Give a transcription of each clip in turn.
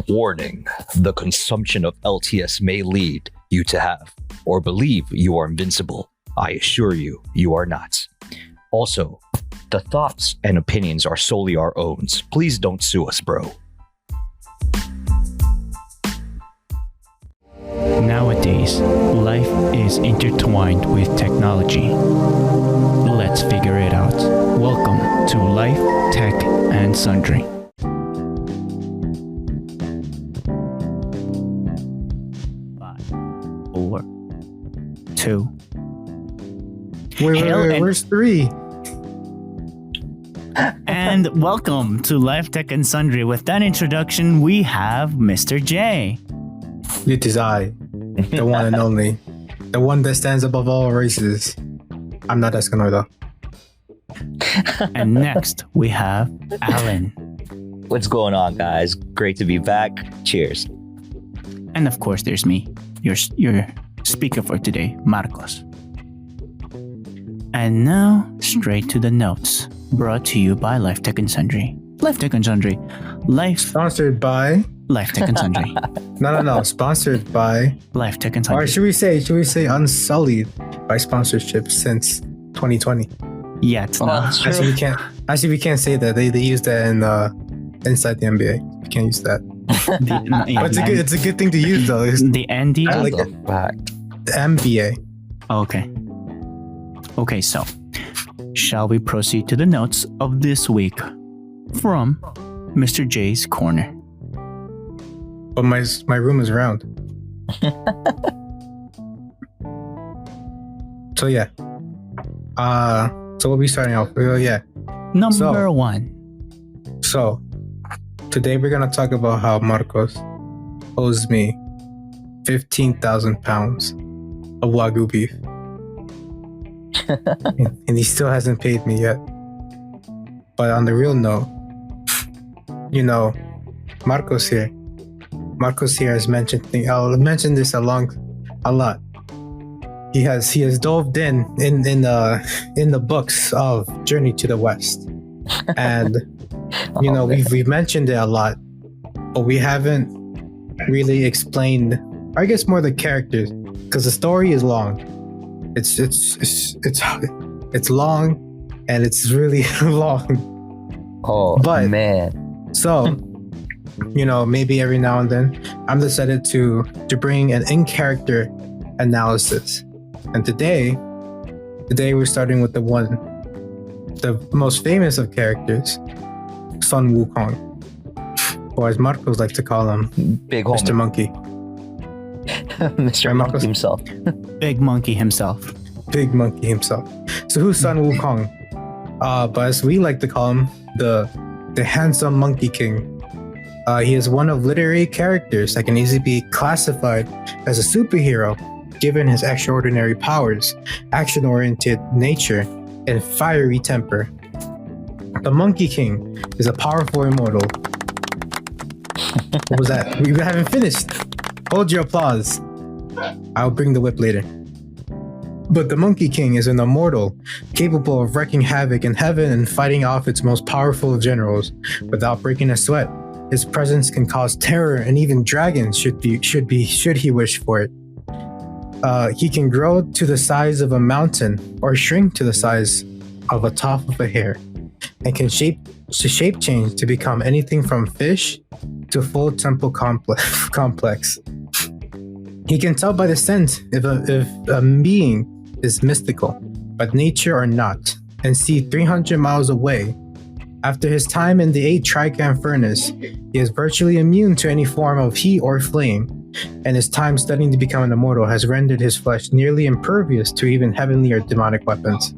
Warning, the consumption of LTS may lead you to have or believe you are invincible. I assure you, you are not. Also, the thoughts and opinions are solely our own. Please don't sue us, bro. Nowadays, life is intertwined with technology. Let's figure it out. Welcome to Life, Tech, and Sundry. Five, 4, 2. Wait, where's 3? And welcome to Life, Tech, and Sundry. With that introduction, we have Mr. J. It is I, the one and only, the one that stands above all races. I'm not Escanor though. And next, we have Alan. What's going on, guys? Great to be back. Cheers. And of course, there's me, your speaker for today, Marcos. And now, straight to the notes, brought to you by Life, Tech, and Sundry. Life, Tech, and Sundry. Sponsored by Life, Tech, and Sundry. No. Sponsored by Life, Tech, and Sundry. Or should we say unsullied by sponsorship since 2020? Yeah, it's not. Actually, we can't say that. They use that in inside the NBA. We can't use that. But it's a good thing to use though. The ND. I like it. The NBA. Okay, so shall we proceed to the notes of this week from Mr. J's corner? But my room is round. So yeah. So we'll be starting off. Number 1. So today we're gonna talk about how Marcos owes me 15,000 pounds of Wagyu beef. and he still hasn't paid me yet. But on the real note, Marcos here has mentioned I'll mention this a lot. He has dove in the books of Journey to the West, and we've mentioned it a lot, but we haven't really explained, I guess, more the characters, because the story is long. It's long, and it's really long. Oh, but man. So, maybe every now and then, I'm decided to bring an in-character analysis. And today we're starting with the most famous of characters, Son Wukong, or as Marcos like to call him, Big Mr. homie. Monkey. Mr. Monkey himself. Big Monkey himself. Big Monkey himself. So who's Son Wukong? But as we like to call him, the handsome Monkey King. He is one of literary characters that can easily be classified as a superhero, given his extraordinary powers, action-oriented nature, and fiery temper. The Monkey King is a powerful immortal. What was that? We haven't finished. Hold your applause. I'll bring the whip later. But the Monkey King is an immortal, capable of wreaking havoc in heaven and fighting off its most powerful generals without breaking a sweat. His presence can cause terror, and even dragons should he wish for it. He can grow to the size of a mountain or shrink to the size of a top of a hair, and can shape change to become anything from fish to full temple complex. He can tell by the scent if a being is mystical, but nature or not, and see 300 miles away. After his time in the 8 Trican furnace, he is virtually immune to any form of heat or flame, and his time studying to become an immortal has rendered his flesh nearly impervious to even heavenly or demonic weapons.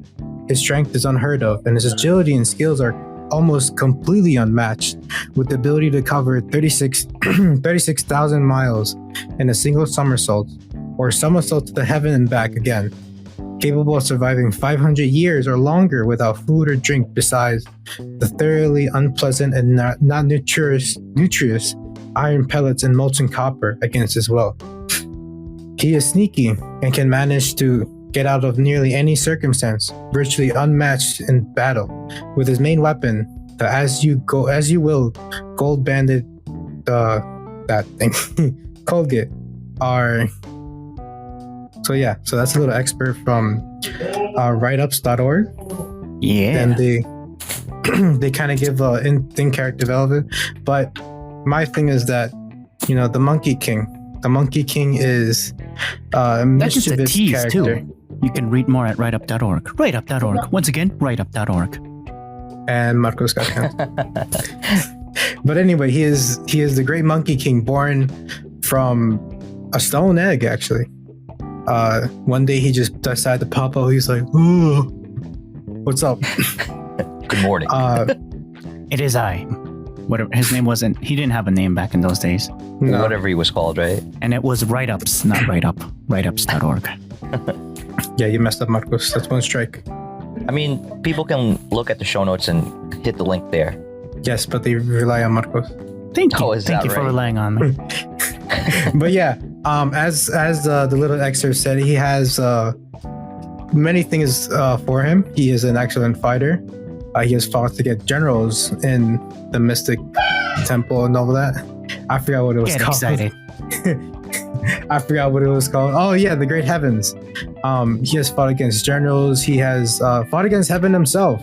His strength is unheard of, and his agility and skills are almost completely unmatched, with the ability to cover 36,000 miles in a single somersault, or somersault to the heaven and back again. Capable of surviving 500 years or longer without food or drink, besides the thoroughly unpleasant and not nutritious iron pellets and molten copper against his will. He is sneaky and can manage to get out of nearly any circumstance, virtually unmatched in battle, with his main weapon, the as you will gold-banded that thing, Colgate, are. So yeah, so that's a little expert from writeups.org. Yeah. And they kind of give in character development. But my thing is that, the Monkey King. The Monkey King is a That's just a mischievous tease, character. too. You can read more at writeup.org. Writeup.org. Once again, writeup.org. And Marcos got hands. But anyway, he is the great Monkey King, born from a stone egg, actually. One day he just decided to pop out. He's like, "Ooh, what's up?" Good morning. It is I. Whatever his name wasn't. He didn't have a name back in those days. No. Whatever he was called, right? And it was writeups, not writeup. Writeups.org. Yeah, you messed up, Marcos. That's one strike. I mean, people can look at the show notes and hit the link there. Yes, but they rely on Marcos. Thank you. Oh, is Thank that you for right? relying on me. But yeah, as the little excerpt said, he has many things for him. He is an excellent fighter. He has fought to get generals in the Mystic Temple and all that. I forgot what it was Get called. excited. I forgot what it was called. Oh yeah, the Great Heavens. He has fought against generals. He has fought against heaven himself.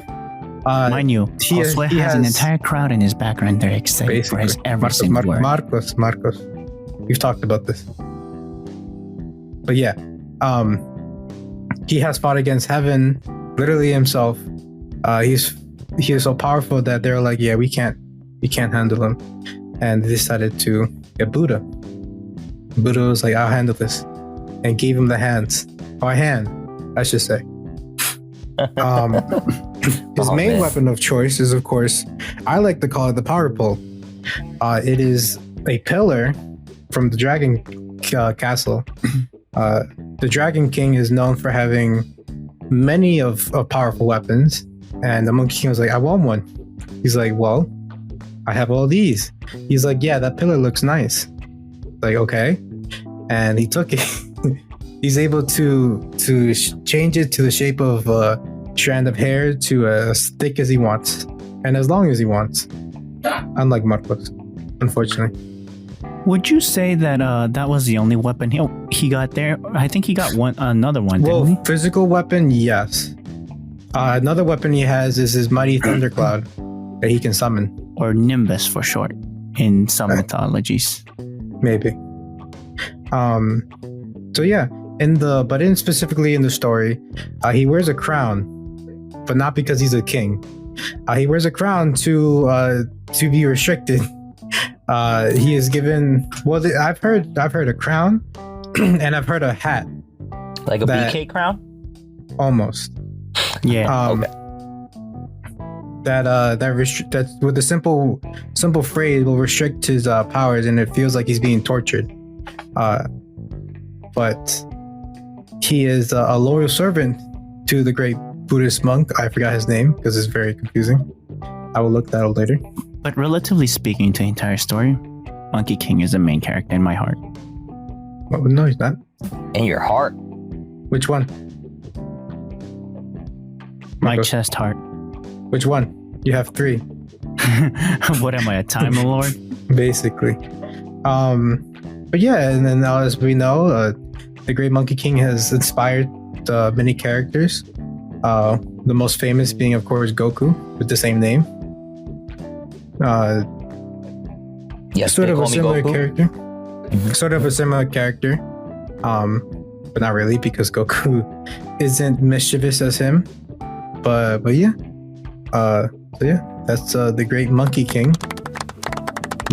Mind you, he Josue has an entire crowd in his background. They're excited for his every single word. Marcos. We've talked about this. But yeah, he has fought against heaven, literally himself. He is so powerful that they're like, yeah, we can't handle him, and they decided to get Buddha. Buddha was like, I'll handle this, and gave him the hands, or a hand, I should say. His main weapon of choice is, of course, I like to call it the power pole. It is a pillar from the Dragon Castle. The Dragon King is known for having many of powerful weapons, and the Monkey King was like, I want one. He's like, well, I have all these. He's like, yeah, that pillar looks nice. Like, okay. And he took it. He's able to change it to the shape of a strand of hair to as thick as he wants and as long as he wants. Unlike Marcos, unfortunately. Would you say that that was the only weapon he got there? I think he got another one, didn't he? Physical weapon, yes. Another weapon he has is his mighty thundercloud that he can summon. Or Nimbus for short in some mythologies. Maybe. So yeah, specifically in the story, he wears a crown, but not because he's a king. He wears a crown to be restricted. He is given. Well, I've heard a crown, and I've heard a hat. Like a BK crown? Almost. Yeah. Okay. That with a simple phrase will restrict his powers, and it feels like he's being tortured. But he is a loyal servant to the great Buddhist monk. I forgot his name because it's very confusing. I will look that up later. But relatively speaking to the entire story, Monkey King is the main character in my heart. Well, no, he's not. In your heart. Which one? My Marcos. chest heart. Which one? You have 3. What am I, a Time Lord? Basically. But yeah, and then as we know, the Great Monkey King has inspired many characters. The most famous being, of course, Goku with the same name. Yes, Sort they of a call me similar Goku. character. Mhm. Sort of a similar character. But not really, because Goku isn't mischievous as him. But yeah. So yeah, that's the Great Monkey King.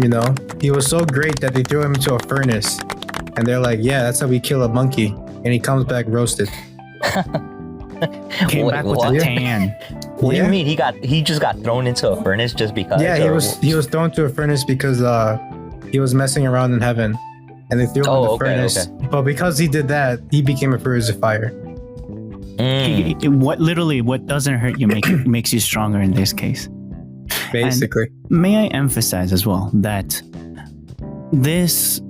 You know, he was so great that they threw him into a furnace, and they're like, "Yeah, that's how we kill a monkey," and he comes back roasted. Came Wait, back with what? a tan. What do Yeah. you mean? He just got thrown into a furnace just because? Yeah, or- he was thrown to a furnace because he was messing around in heaven, and they threw him in the furnace. okay. But because he did that, he became a furnace of fire. What doesn't hurt you makes you stronger in this case. Basically, May I emphasize as well that this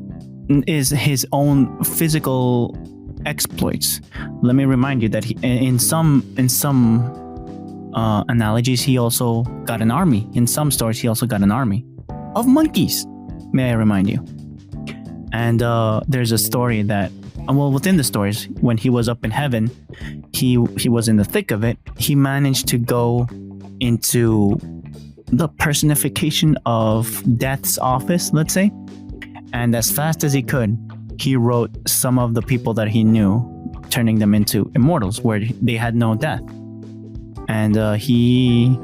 is his own physical exploits. Let me remind you that in some analogies, he also got an army. In some stories, he also got an army of monkeys. May I remind you? And there's a story that, within the stories, when he was up in heaven, he was in the thick of it. He managed to go into the personification of Death's office, let's say. And as fast as he could, he wrote some of the people that he knew, turning them into immortals where they had no death. And he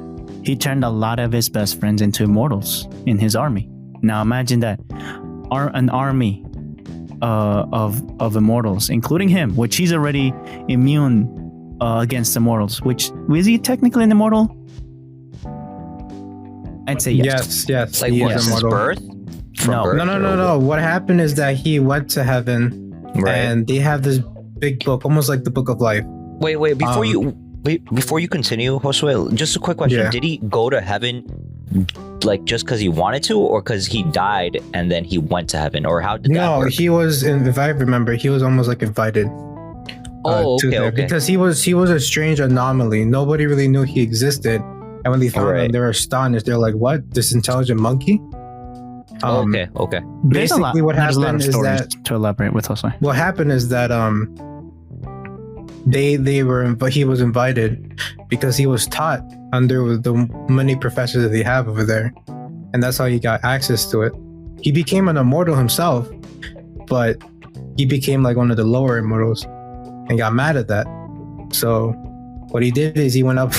turned a lot of his best friends into immortals in his army. Now imagine that, an army of immortals, including him, which he's already immune against immortals. Which, is he technically an immortal? I'd say yes. Yes. Like, he what, is since immortal. birth? From No. birth, No. What happened is that he went to heaven, Right. and they have this big book, almost like the Book of Life. Wait. Before you continue, Josue, just a quick question. Yeah. Did he go to heaven like just because he wanted to, or because he died and then he went to heaven, or how did that No, work? he was, if I remember, he was almost like invited. To there, Okay. because he was a strange anomaly. Nobody really knew he existed, and when they found Right. him, they were astonished. They're like, "What? This intelligent monkey?" Okay. There's a lot, Basically, what there's a lot happened of is stories that to elaborate with also. what happened is that he was invited because he was taught under the many professors that they have over there, and that's how he got access to it. He became an immortal himself, but he became like one of the lower immortals and got mad at that. So what he did is he went up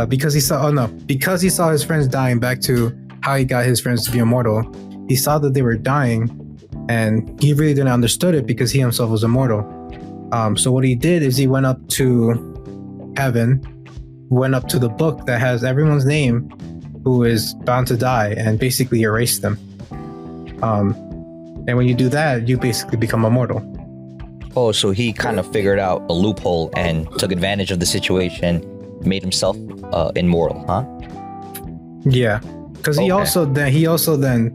because he saw his friends dying. Back to how he got his friends to be immortal, he saw that they were dying, and he really didn't understood it because he himself was immortal. So what he did is he went up to heaven, went up to the book that has everyone's name who is bound to die, and basically erased them. And when you do that, you basically become immortal. Oh, so he kind of figured out a loophole and took advantage of the situation, made himself immortal, huh? Yeah, because he Okay. also then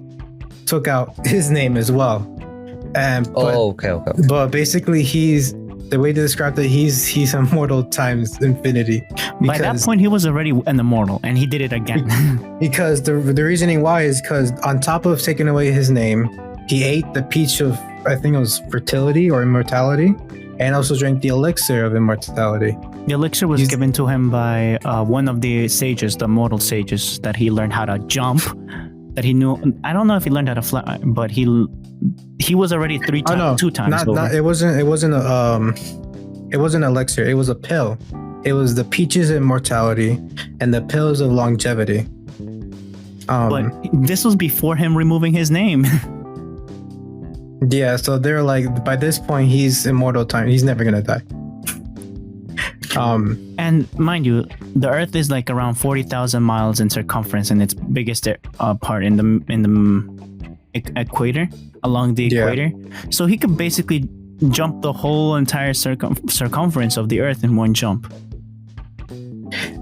took out his name as well. Okay. But basically, the way to describe that, he's immortal times infinity. By that point, he was already an immortal, and he did it again. Because the reasoning why is because on top of taking away his name, he ate the peach of, I think it was fertility or immortality, and also drank the elixir of immortality. The elixir was given to him by one of the sages, the mortal sages, that he learned how to jump. That he knew. I don't know if he learned how to fly, but he was already two times. Not it wasn't elixir. It was a pill. It was the peaches of immortality and the pills of longevity. But this was before him removing his name. Yeah, so they're like, by this point, he's immortal time. He's never gonna die. And mind you, the Earth is like around 40,000 miles in circumference, and its biggest part in the equator, along the equator. So he could basically jump the whole entire circumference of the Earth in one jump.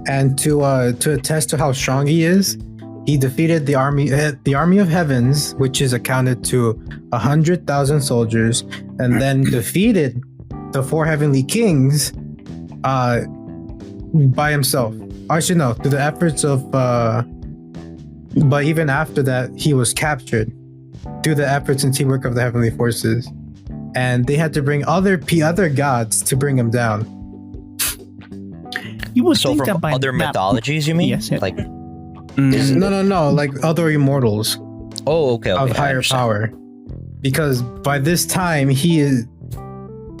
And to attest to how strong he is, he defeated the army of heavens, which is accounted to 100,000 soldiers, and then defeated the four heavenly kings by himself. Actually, no, through the efforts of. But even after that, he was captured through the efforts and teamwork of the heavenly forces, and they had to bring other gods to bring him down. You would So think from that by other mythologies, you mean? Yes. Like, No, like other immortals okay. of I higher understand. power, because by this time he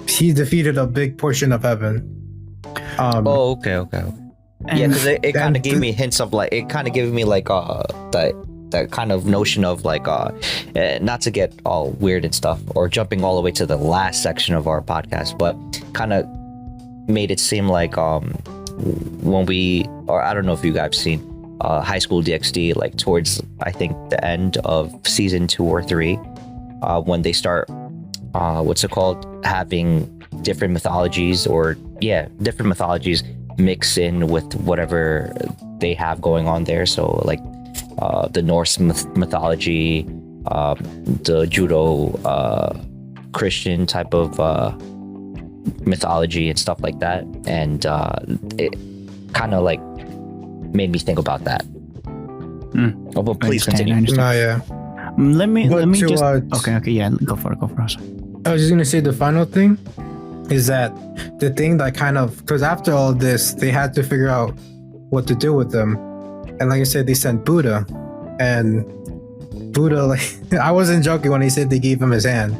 defeated a big portion of heaven. Okay. Yeah, because it kind of gave me hints of like, it kind of gave me like that kind of notion of like not to get all weird and stuff or jumping all the way to the last section of our podcast, but kind of made it seem like when I don't know if you guys have seen High School DxD, like towards I think the end of season 2 or 3, when they start having different mythologies mix in with whatever they have going on there. So like the Norse mythology, the Judo Christian type of mythology and stuff like that, and it kind of like made me think about that. But please continue. Oh yeah. Let me to, just okay, yeah, go for it. I was just gonna say the final thing is that the thing that kind of, because after all this, they had to figure out what to do with them, and like I said, they sent Buddha, and Buddha, like I wasn't joking when he said they gave him his hand.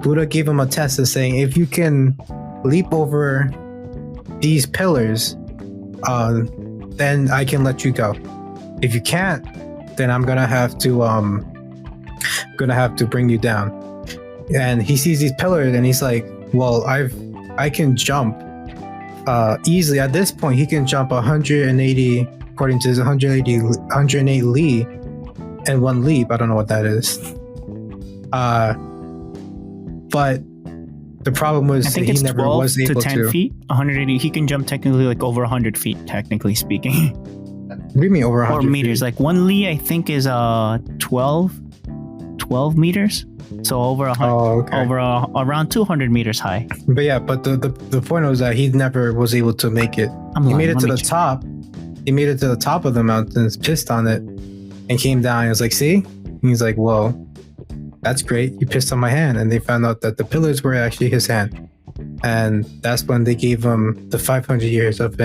Buddha gave him a test of saying, if you can leap over these pillars, then I can let you go. If you can't, then I'm gonna have to bring you down. And he sees these pillars and he's like, well, I can jump easily. At this point, he can jump 180, according to his 108 li and one leap. I don't know what that is. But the problem was I think he it's never 12 was to able 10 to. feet. 180. He can jump technically like over 100 feet, technically speaking. What do you mean over 100 or meters. feet? Like one li, I think, is 12 meters. So over around 200 meters high. But yeah, but the point was that he never was able to make it. He made it to the top. He made it to the top of the mountains, pissed on it, and came down. He was like, see? He's like, well, that's great. You pissed on my hand. And they found out that the pillars were actually his hand. And that's when they gave him the 500 years of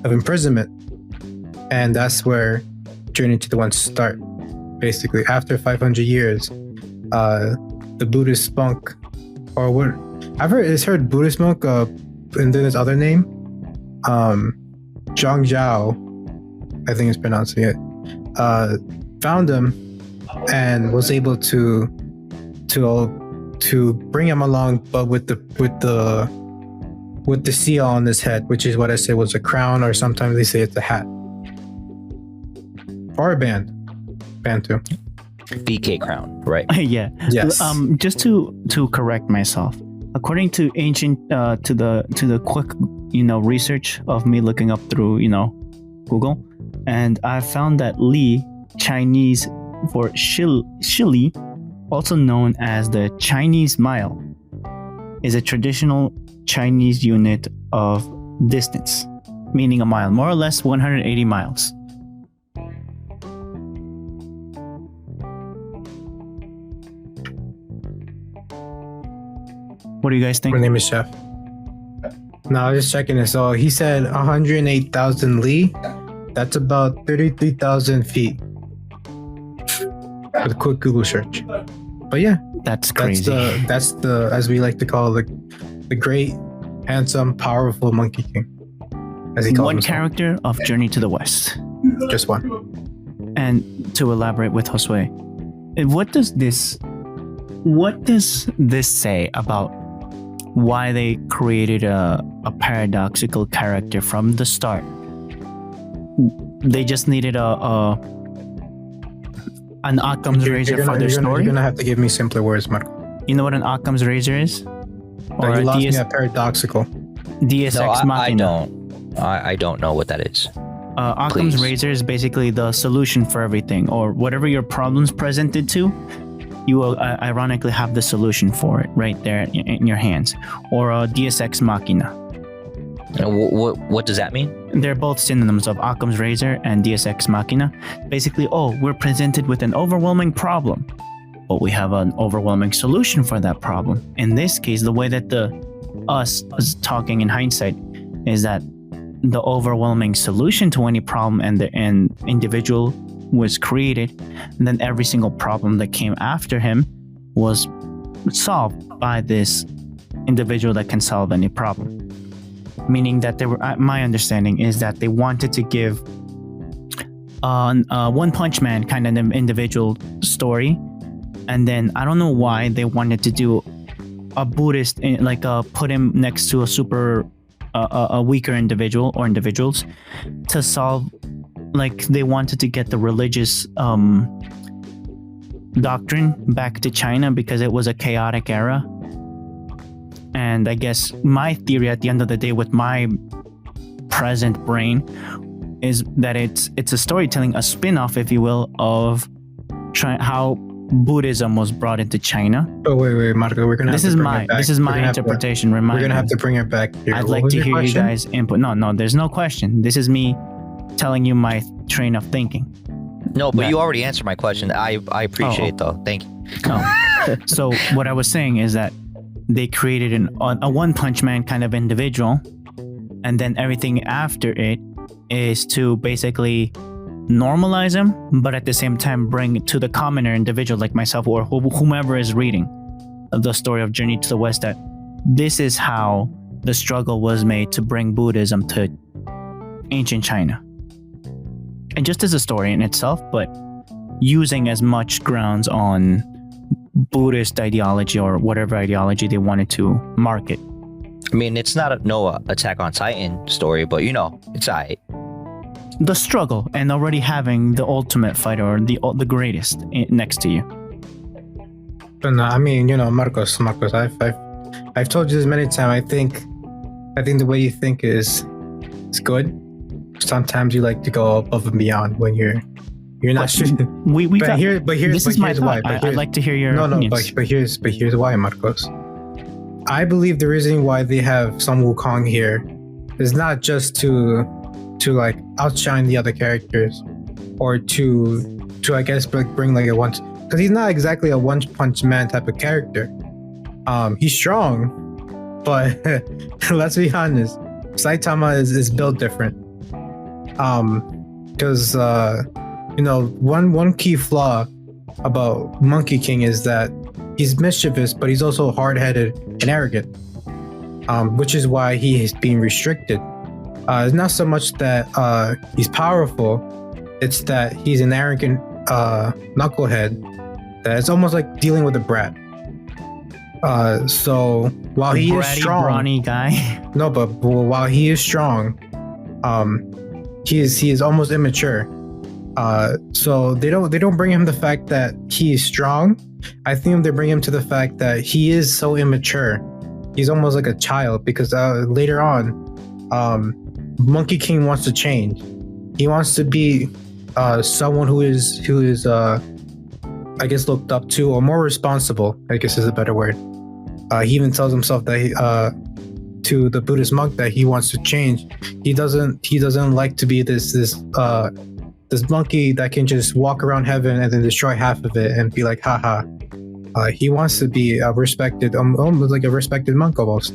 imprisonment. And that's where Journey to the One start. Basically, after 500 years, the Buddhist monk, or what I've heard Buddhist monk, and then his other name, Zhang Zhao, I think it's pronouncing it, found him and was able to bring him along, but with the seal on his head, which is what I say was a crown, or sometimes they say it's a hat or a band too. BK crown, right? Yeah. Yes. Just to correct myself, according to ancient to the quick research of me looking up through Google, and I found that Li, Chinese for Shili, also known as the Chinese mile, is a traditional Chinese unit of distance, meaning a mile, more or less 180 miles. What do you guys think? My name is Chef. No, I was just checking it. So he said 108,000 li. That's about 33,000 feet. With a quick Google search. But yeah, That's crazy. That's the as we like to call the great, handsome, powerful Monkey King. As he calls One himself. character of Journey to the West. Just one. And to elaborate with Josue, what does this say about why they created a paradoxical character from the start? They just needed an Occam's razor for their story. You're gonna have to give me simpler words, Marco. You know what an Occam's razor is? Or You a lost me at paradoxical. Deus No, Ex I Machina. don't. I don't know what that is. Occam's Please. razor is basically the solution for everything, or whatever your problem's presented to, you will ironically have the solution for it right there in your hands. Or a Deus Ex Machina. What does that mean? They're both synonyms of Occam's razor and Deus Ex Machina. Basically, we're presented with an overwhelming problem, but we have an overwhelming solution for that problem. In this case, the way that us is talking in hindsight is that the overwhelming solution to any problem and the individual was created, and then every single problem that came after him was solved by this individual that can solve any problem. Meaning that they were, my understanding is that they wanted to give One Punch Man kind of an individual story, and then I don't know why they wanted to do a Buddhist, like put him next to a weaker individual or individuals to solve, like they wanted to get the religious doctrine back to China because it was a chaotic era. And I guess my theory at the end of the day with my present brain is that it's a storytelling, a spin-off, if you will, of how Buddhism was brought into China. Oh wait, Marco, we're gonna. This is my interpretation. We're gonna have to bring it back. Here. I'd What like was to your hear you question? guys input. No, there's no question. This is me telling you my train of thinking. No, but that- you already answered my question. I appreciate though. Thank you. So what I was saying is that they created a One Punch Man kind of individual, and then everything after it is to basically normalize him, but at the same time bring it to the commoner individual like myself or whomever is reading the story of Journey to the West, that this is how the struggle was made to bring Buddhism to ancient China. And just as a story in itself, but using as much grounds on Buddhist ideology or whatever ideology they wanted to market. I mean, it's not no Attack on Titan story, but it's alright. The struggle and already having the ultimate fighter or the greatest next to you. But no, I mean, Marcos, I've told you this many times. I think the way you think is good. Sometimes you like to go above and beyond when you're not sure. This is my thought. why. I'd like to hear your opinions. But here's why, Marcos. I believe the reason why they have some Wukong here is not just to like outshine the other characters, or to I guess bring like a one, because he's not exactly a One Punch Man type of character. He's strong, but let's be honest, Saitama is built different. Because one key flaw about Monkey King is that he's mischievous, but he's also hard-headed and arrogant, which is why he is being restricted. It's not so much that he's powerful, it's that he's an arrogant knucklehead that it's almost like dealing with a brat. So while he is strong, brawny guy. no, but while he is strong, he is almost immature. So they don't bring him the fact that he is strong. I think they bring him to the fact that he is so immature. He's almost like a child, because later on, Monkey King wants to change. He wants to be someone who is I guess looked up to, or more responsible, I guess is a better word. He even tells himself that to the Buddhist monk that he wants to change. He doesn't like to be this monkey that can just walk around heaven and then destroy half of it and be like, haha. He wants to be a respected, almost like a respected monk almost.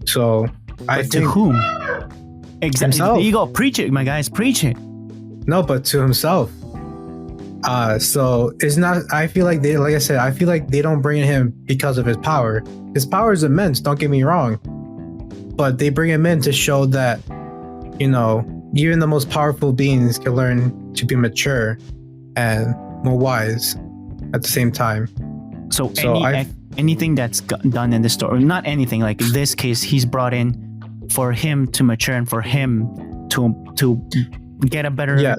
So I think, to whom? Exactly. Himself. There you go. Preach it, my guys. Preach it. no, but to himself. So it's not. I feel like like I said, I feel like they don't bring him because of his power. His power is immense. Don't get me wrong, but they bring him in to show that, even the most powerful beings can learn to be mature and more wise at the same time. So anything that's done in the story, not anything, like in this case, he's brought in for him to mature and for him to get a better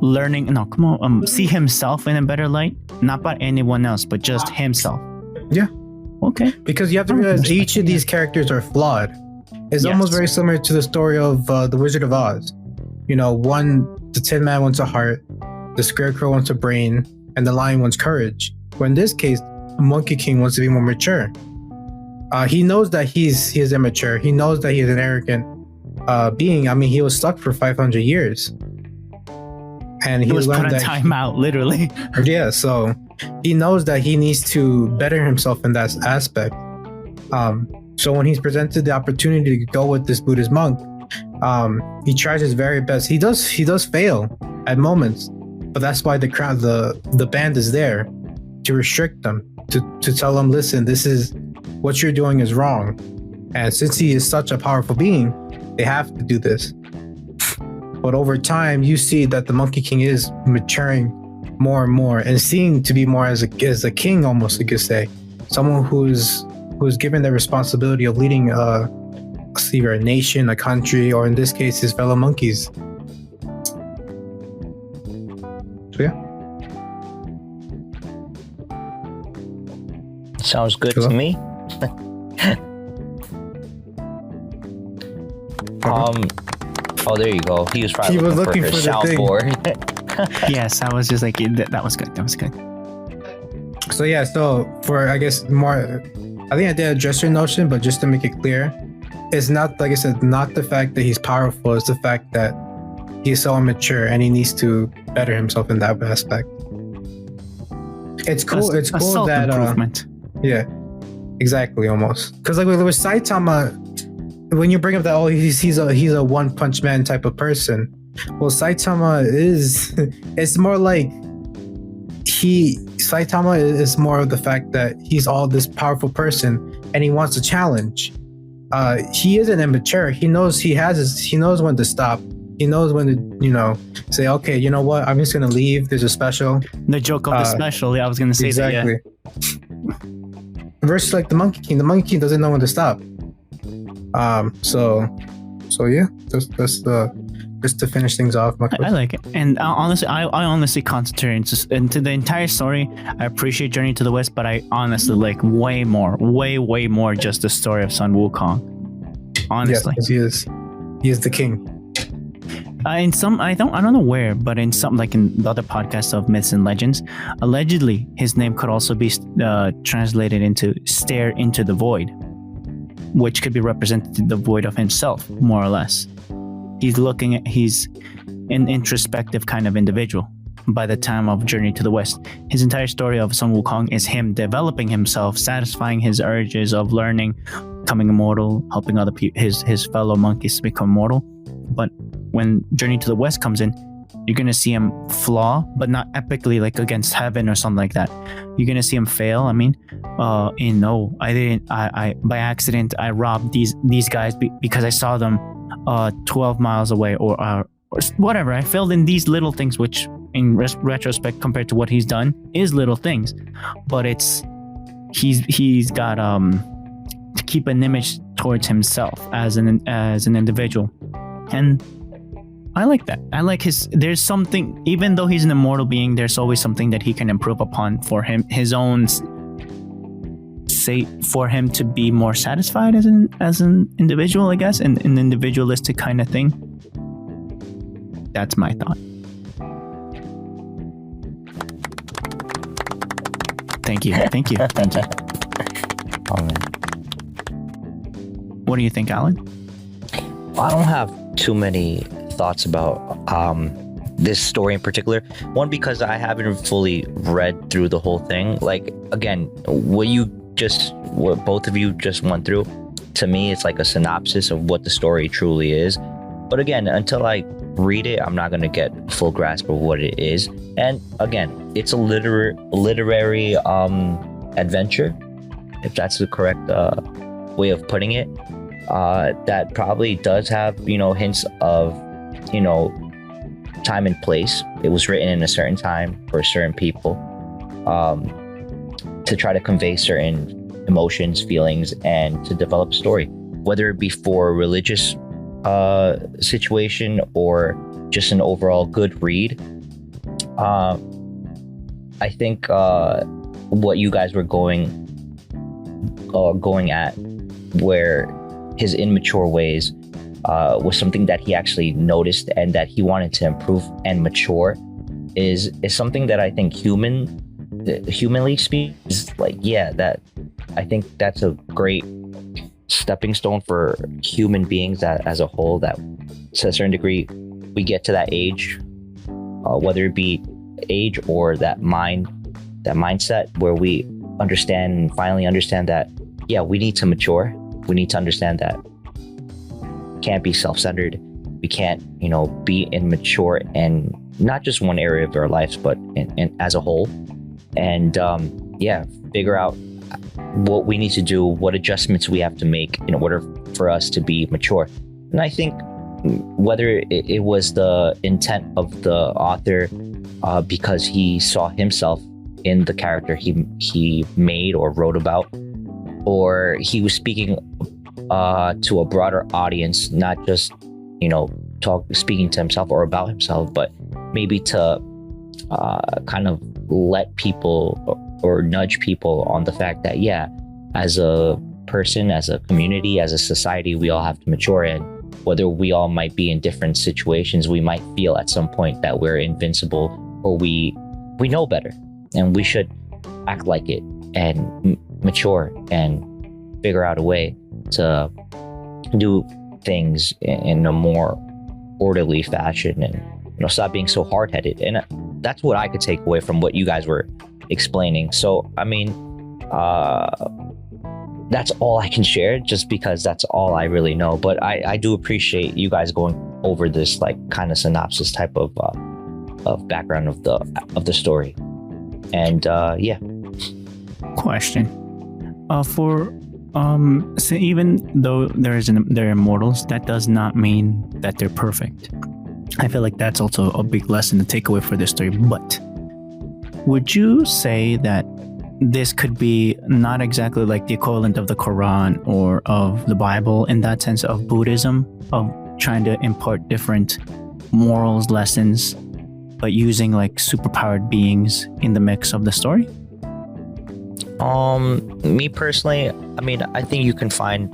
learning. No, come on, see himself in a better light, not by anyone else, but just himself. Yeah. Okay. Because you have to realize each of these characters are flawed. It's almost very similar to the story of the Wizard of Oz. The Tin Man wants a heart, the Scarecrow wants a brain, and the Lion wants courage. But in this case, Monkey King wants to be more mature. He knows that he's immature. He knows that he's an arrogant being. I mean, he was stuck for 500 years. And he was put on timeout, literally. Yeah, so he knows that he needs to better himself in that aspect. So when he's presented the opportunity to go with this Buddhist monk, he tries his very best. He does fail at moments, but that's why the band is there to restrict them, to tell them, listen, this is what you're doing is wrong. And since he is such a powerful being, they have to do this. But over time, you see that the Monkey King is maturing more and more and seeing to be more as a king, almost, you could say, someone who's given the responsibility of leading either a nation, a country, or in this case, his fellow monkeys. So yeah. Sounds good to me. Oh, there you go. He was probably looking for his soundboard. Yes, I was just like, that was good. That was good. So yeah, for I guess more, I think I did address your notion, but just to make it clear, it's not, like I said, not the fact that he's powerful. It's the fact that he's so immature and he needs to better himself in that aspect. It's cool. It's cool that improvement. Yeah, exactly, almost. Because like with Saitama, when you bring up that he's a one punch man type of person, well, Saitama is it's more like Saitama is more of the fact that he's all this powerful person and he wants a challenge. He isn't immature. He knows he knows when to stop. He knows when to, say, okay, you know what? I'm just gonna leave. There's a special. The joke of the special. Yeah, I was gonna say exactly. that. Yeah. Versus like the Monkey King. The Monkey King doesn't know when to stop. So yeah, just to finish things off. I like it, and honestly, I honestly concentrate into the entire story. I appreciate Journey to the West, but I honestly like way more just the story of Sun Wukong. Honestly, yes, he is the king. In some, I don't know where, but in some, like in the other podcasts of myths and legends, allegedly his name could also be translated into "stare into the void," which could be represented the void of himself, more or less. He's an introspective kind of individual. By the time of Journey to the West, his entire story of Sun Wukong is him developing himself, satisfying his urges of learning, becoming immortal, helping other people, his fellow monkeys to become immortal. But when Journey to the West comes in, you're gonna see him flaw, but not epically like against heaven or something like that. You're gonna see him fail. I mean, I by accident I robbed these guys because I saw them 12 miles away or whatever. I failed in these little things, which in retrospect compared to what he's done is little things, but he's got to keep an image towards himself as an individual. And I like that. I like there's something, even though he's an immortal being, there's always something that he can improve upon for him, his own say, for him to be more satisfied as an individual, I guess, and an individualistic kind of thing. That's my thought. Thank you. Oh, man. What do you think, Alan? I don't have too many thoughts about this story in particular. One, because I haven't fully read through the whole thing. Like, again, what both of you just went through, to me, it's like a synopsis of what the story truly is. But again, until I read it, I'm not going to get full grasp of what it is. And again, it's a literary adventure, if that's the correct way of putting it. That probably does have, hints of, time and place. It was written in a certain time for certain people, to try to convey certain emotions, feelings, and to develop a story, whether it be for a religious situation or just an overall good read. I think what you guys were going at, where his immature ways was something that he actually noticed and that he wanted to improve and mature, is something that I think humanly speaking is like, that I think that's a great stepping stone for human beings as a whole, that to a certain degree we get to that age, whether it be age or that mindset where we understand and finally understand that we need to mature. We need to understand that we can't be self-centered. We can't, be immature in not just one area of our lives, but in as a whole. And figure out what we need to do, what adjustments we have to make in order for us to be mature. And I think whether it was the intent of the author, because he saw himself in the character he made or wrote about, or he was speaking to a broader audience, not just speaking to himself or about himself, but maybe to kind of let people or nudge people on the fact that as a person, as a community, as a society, we all have to mature. And whether we all might be in different situations, we might feel at some point that we're invincible, or we know better, and we should act like it and mature and figure out a way to do things in a more orderly fashion, and stop being so hard-headed. And that's what I could take away from what you guys were explaining. So I mean, that's all I can share, just because that's all I really know. But I do appreciate you guys going over this like kind of synopsis type of background of the story. And yeah. Question. So even though they're immortals, that does not mean that they're perfect. I feel like that's also a big lesson to take away for this story. But would you say that this could be not exactly like the equivalent of the Quran or of the Bible in that sense of Buddhism, of trying to impart different morals, lessons, but using like superpowered beings in the mix of the story? Me personally, I mean, I think you can find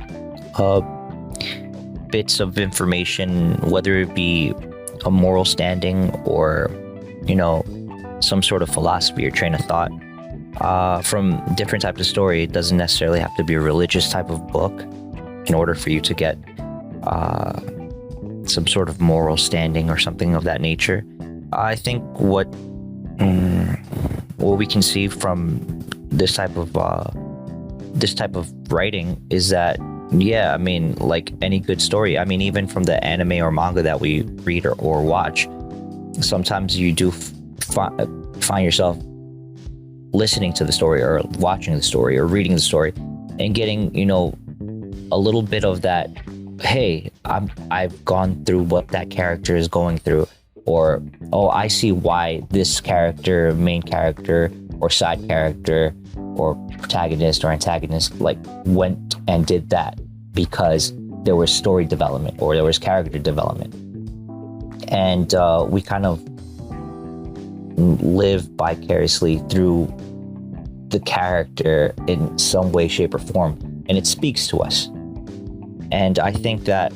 bits of information, whether it be a moral standing or, some sort of philosophy or train of thought, from different types of story. It doesn't necessarily have to be a religious type of book in order for you to get some sort of moral standing or something of that nature. I think what we can see from this type of writing is that, yeah, I mean, like any good story, I mean, even from the anime or manga that we read or watch, sometimes you do find yourself listening to the story or watching the story or reading the story and getting, a little bit of that, hey, I've gone through what that character is going through, or, oh, I see why this character, main character or side character or protagonist or antagonist like went and did that, because there was story development or there was character development. And we kind of live vicariously through the character in some way, shape, or form, and it speaks to us. And I think that,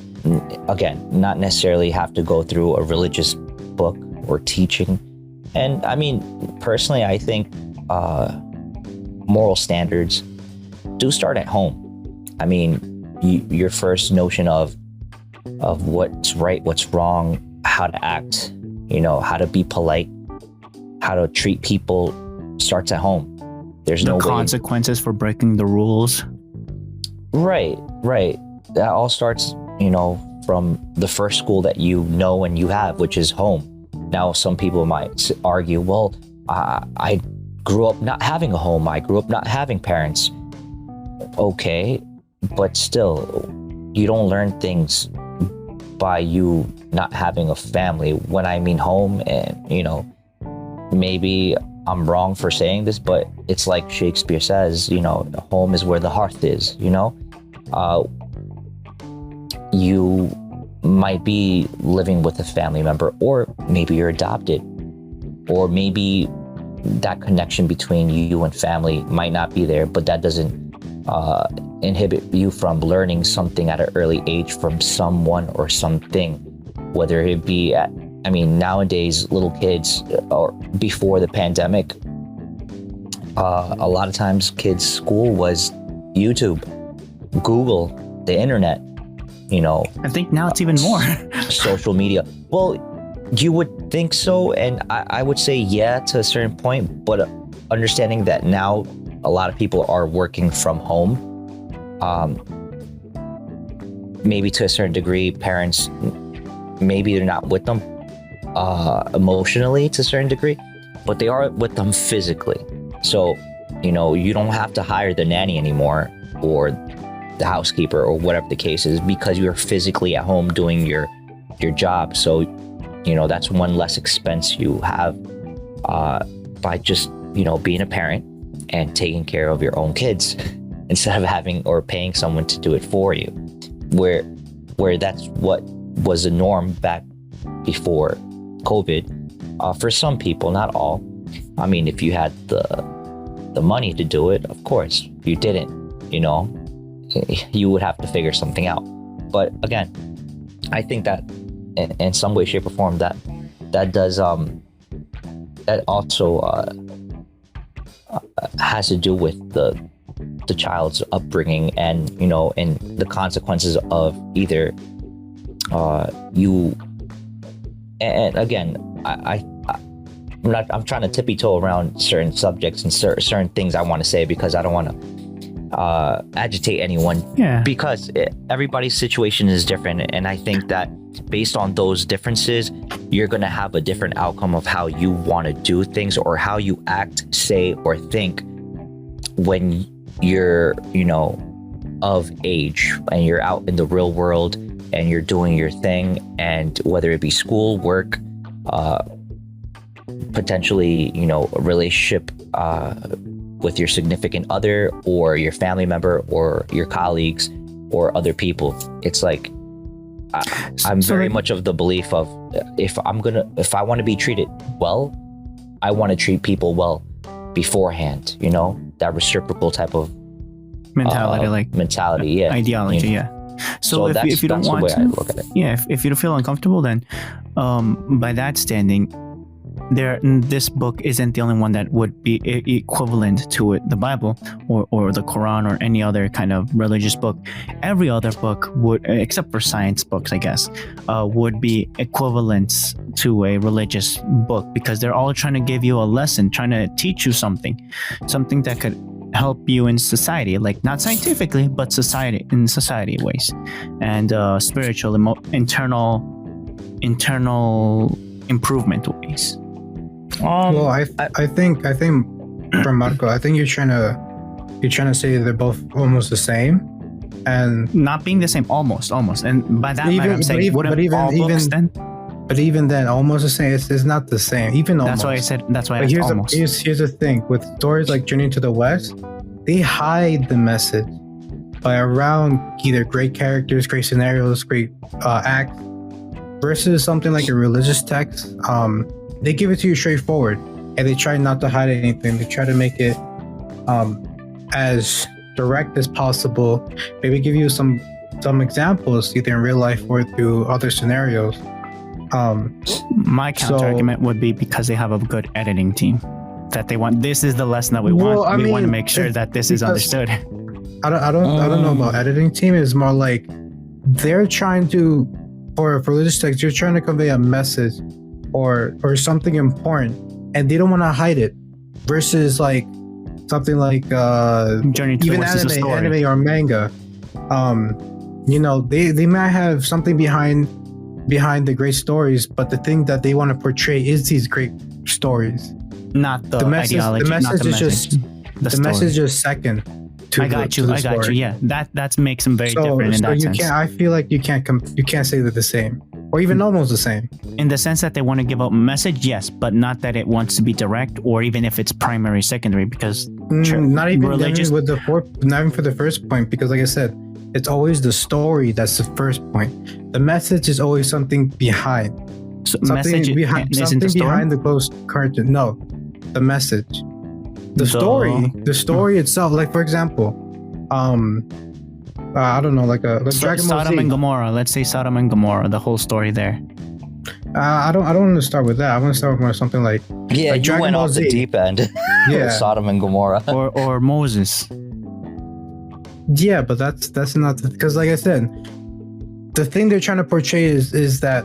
again, not necessarily have to go through a religious book or teaching. And I mean, personally, I think moral standards do start at home. I mean, your first notion of what's right, what's wrong, how to act, how to be polite, how to treat people starts at home. There's no consequences for breaking the rules. Right. That all starts, from the first school that and you have, which is home. Now, some people might argue, well, I grew up not having a home. I grew up not having parents. Okay, but still, you don't learn things by you not having a family. When I mean home, and, maybe I'm wrong for saying this, but it's like Shakespeare says, home is where the hearth is, you might be living with a family member, or maybe you're adopted, or maybe that connection between you and family might not be there, but that doesn't inhibit you from learning something at an early age from someone or something, whether it be nowadays, little kids, or before the pandemic, a lot of times kids' school was YouTube, Google, the internet, I think now it's even more. social media. Well, you would think so, and I would say yeah to a certain point, but understanding that now a lot of people are working from home, maybe to a certain degree, parents, maybe they're not with them emotionally to a certain degree, but they are with them physically. So, you don't have to hire the nanny anymore or the housekeeper or whatever the case is, because you're physically at home doing your job. So, that's one less expense you have by just, being a parent and taking care of your own kids instead of having or paying someone to do it for you, where that's what was the norm back before COVID, for some people, not all. I mean, if you had the money to do it, of course. If you didn't, you would have to figure something out. But again, I think that in some way, shape, or form, that does that also has to do with the child's upbringing, and and the consequences of either you and again, I'm trying to tippy toe around certain subjects and certain things I want to say because I don't want to agitate anyone. Yeah. Because everybody's situation is different, and I think that based on those differences, you're gonna have a different outcome of how you want to do things or how you act, say, or think when you're, of age and you're out in the real world and you're doing your thing, and whether it be school, work, potentially, a relationship with your significant other or your family member or your colleagues or other people. It's like I'm very much of the belief of if I want to be treated well, I want to treat people well beforehand, that reciprocal type of mentality, yeah, ideology, yeah. So if you don't want to, I look at it. Yeah, if you don't feel uncomfortable, then by that standing, this book isn't the only one that would be equivalent to it, the Bible or the Quran or any other kind of religious book. Every other book would, except for science books, I guess, would be equivalent to a religious book because they're all trying to give you a lesson, trying to teach you something that could help you in society, like not scientifically, but society ways, and spiritual, internal improvement ways. Well, I think from Marco, I think you're trying to say they're both almost the same, and not being the same, almost, and by that matter, I'm saying but even then, almost the same. It's not the same. Even almost. That's why I said. That's why. But almost. Here's the thing with stories like Journey to the West, they hide the message by around either great characters, great scenarios, great acts, versus something like a religious text. They give it to you straightforward, and they try not to hide anything. They try to make it as direct as possible. Maybe give you some examples either in real life or through other scenarios. My counter argument would be because they have a good editing team. That they want. This is the lesson that we want. We want to make sure that this is understood. I don't know about editing team. It's more like they're trying to, for religious text, you're trying to convey a message or something important, and they don't want to hide it. Versus like something like Journey to even anime or manga. They might have something behind the great stories, but the thing that they want to portray is these great stories. Not the ideology. The message is second. I got you. Yeah, that makes them very different in that sense. I feel like you can't say they're the same, or even almost the same. In the sense that they want to give out a message, yes, but not that it wants to be direct, or even if it's primary, secondary, because not even religious with not even for the first point, because like I said, it's always the story that's the first point. The message is always something behind. So something behind the closed curtain. No, the message. The story itself, like for example, I don't know, like Dragon Ball Z. Sodom and Gomorrah. Let's say Sodom and Gomorrah, the whole story there. I don't want to start with that. I want to start with something like you Dragon went Ball off Z. the deep end. Yeah, Sodom and Gomorrah, or Moses. Yeah, but that's not because, like I said, the thing they're trying to portray is that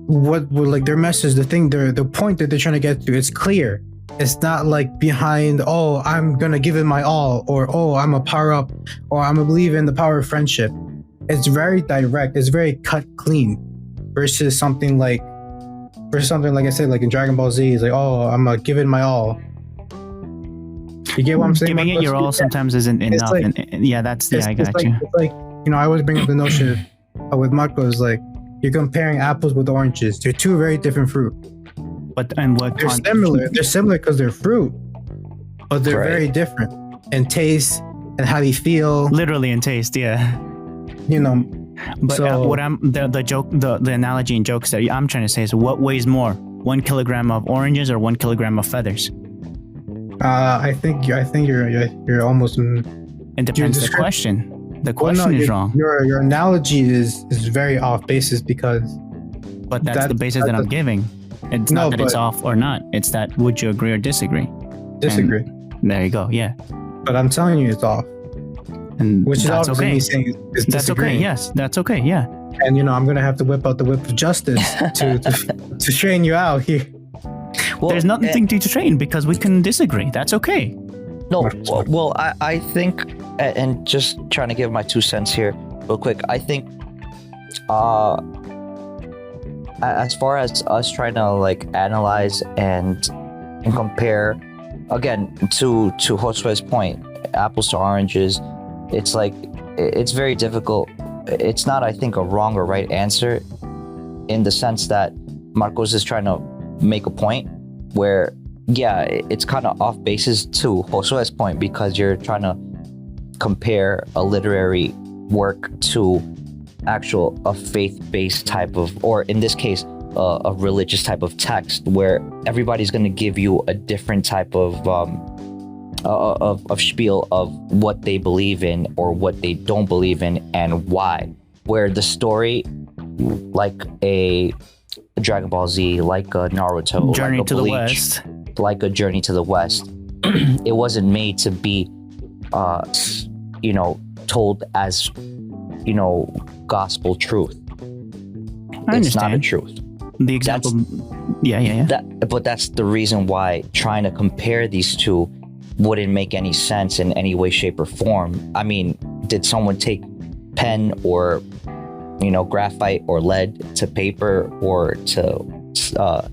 like their message, the point that they're trying to get to, it's clear. It's not like behind, oh, I'm gonna give it my all, or oh, I'm a power up, or I'm a believe in the power of friendship. It's very direct. It's very cut clean, versus something like I said, like in Dragon Ball Z, it's like, oh, I'm gonna give it my all. You get what I'm saying? Giving it your all sometimes isn't enough. Like, I got you. It's like, I always bring up the notion with Marco is like, you're comparing apples with oranges. They're two very different fruit. But and what they're similar. They're similar because they're fruit, but they're very different in taste and how they feel. Literally in taste, yeah. But what the joke, the analogy and jokes that I'm trying to say is, what weighs more, 1 kilogram of oranges or 1 kilogram of feathers? I think you're almost. It depends the question. The question is wrong. Your analogy is very off basis because. But that's the basis that I'm giving. It's not that it's off or not. It's that would you agree or disagree? Disagree. And there you go. Yeah. But I'm telling you, it's off. And which is that's obviously okay. me saying is that's okay. Yes, that's okay. Yeah. And I'm gonna have to whip out the whip of justice to train you out here. Well, There's nothing to train because we can disagree. That's okay. No, well, I think, and just trying to give my 2 cents here real quick, I think as far as us trying to like analyze and compare, again, to Josue's point, apples to oranges, it's like, it's very difficult. It's not, I think, a wrong or right answer, in the sense that Marcos is trying to make a point where, yeah, it's kind of off basis to Josue's point, because you're trying to compare a literary work to a faith-based type of, or in this case, a religious type of text, where everybody's going to give you a different type of spiel of what they believe in or what they don't believe in and why. Where the story, like a Dragon Ball Z, like a Naruto, Journey like a to the Bleach, West. like a Journey to the West, it wasn't made to be, told as, gospel truth. I It's not a understand. truth. The example. Yeah. But that's the reason why trying to compare these two wouldn't make any sense in any way, shape, or form. I mean, did someone take pen or, graphite or lead to paper or to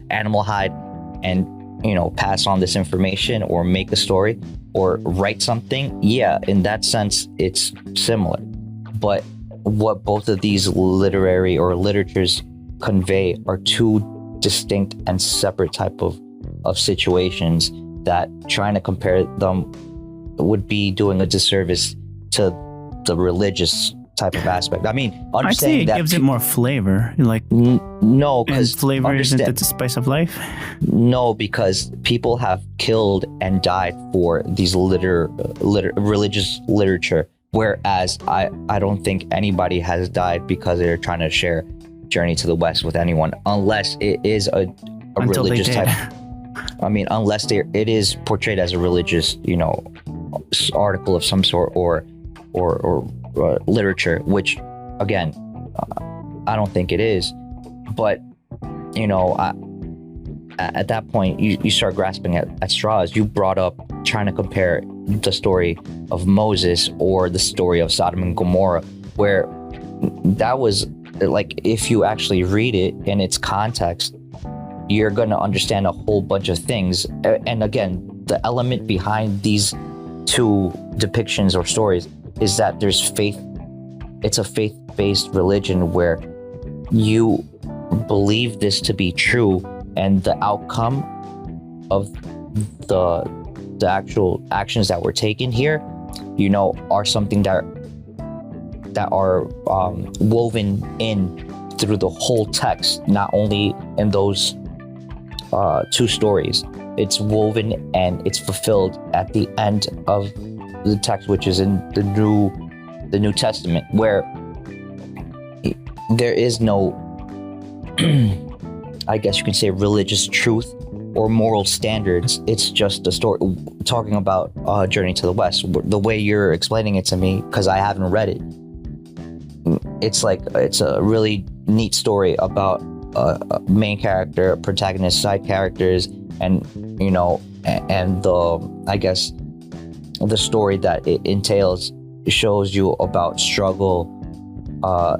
animal hide and, pass on this information or make a story or write something? Yeah, in that sense, it's similar. But what both of these literary or literatures convey are two distinct and separate type of situations, that trying to compare them would be doing a disservice to the religious type of aspect. I mean, I'd say it gives it more flavor. Like, no, and because flavor isn't the spice of life. No, because people have killed and died for these religious literature, whereas I don't think anybody has died because they're trying to share Journey to the West with anyone, unless it is a religious type. I mean, unless it is portrayed as a religious, article of some sort or literature, which, again, I don't think it is. But, at that point, you start grasping at straws. You brought up trying to compare the story of Moses or the story of Sodom and Gomorrah, where that was, like, if you actually read it in its context, you're going to understand a whole bunch of things. And again, the element behind these two depictions or stories is that there's faith. It's a faith-based religion where you believe this to be true, and the outcome of the actual actions that were taken here, are something that are woven in through the whole text, not only in those two stories. It's woven and it's fulfilled at the end of the text, which is in the New Testament, where there is no I guess you can say religious truth or moral standards. It's just a story talking about Journey to the West. The way you're explaining it to me, because I haven't read it, it's like, it's a really neat story about a main character, protagonist, side characters, and and the, I guess, the story that it entails shows you about struggle,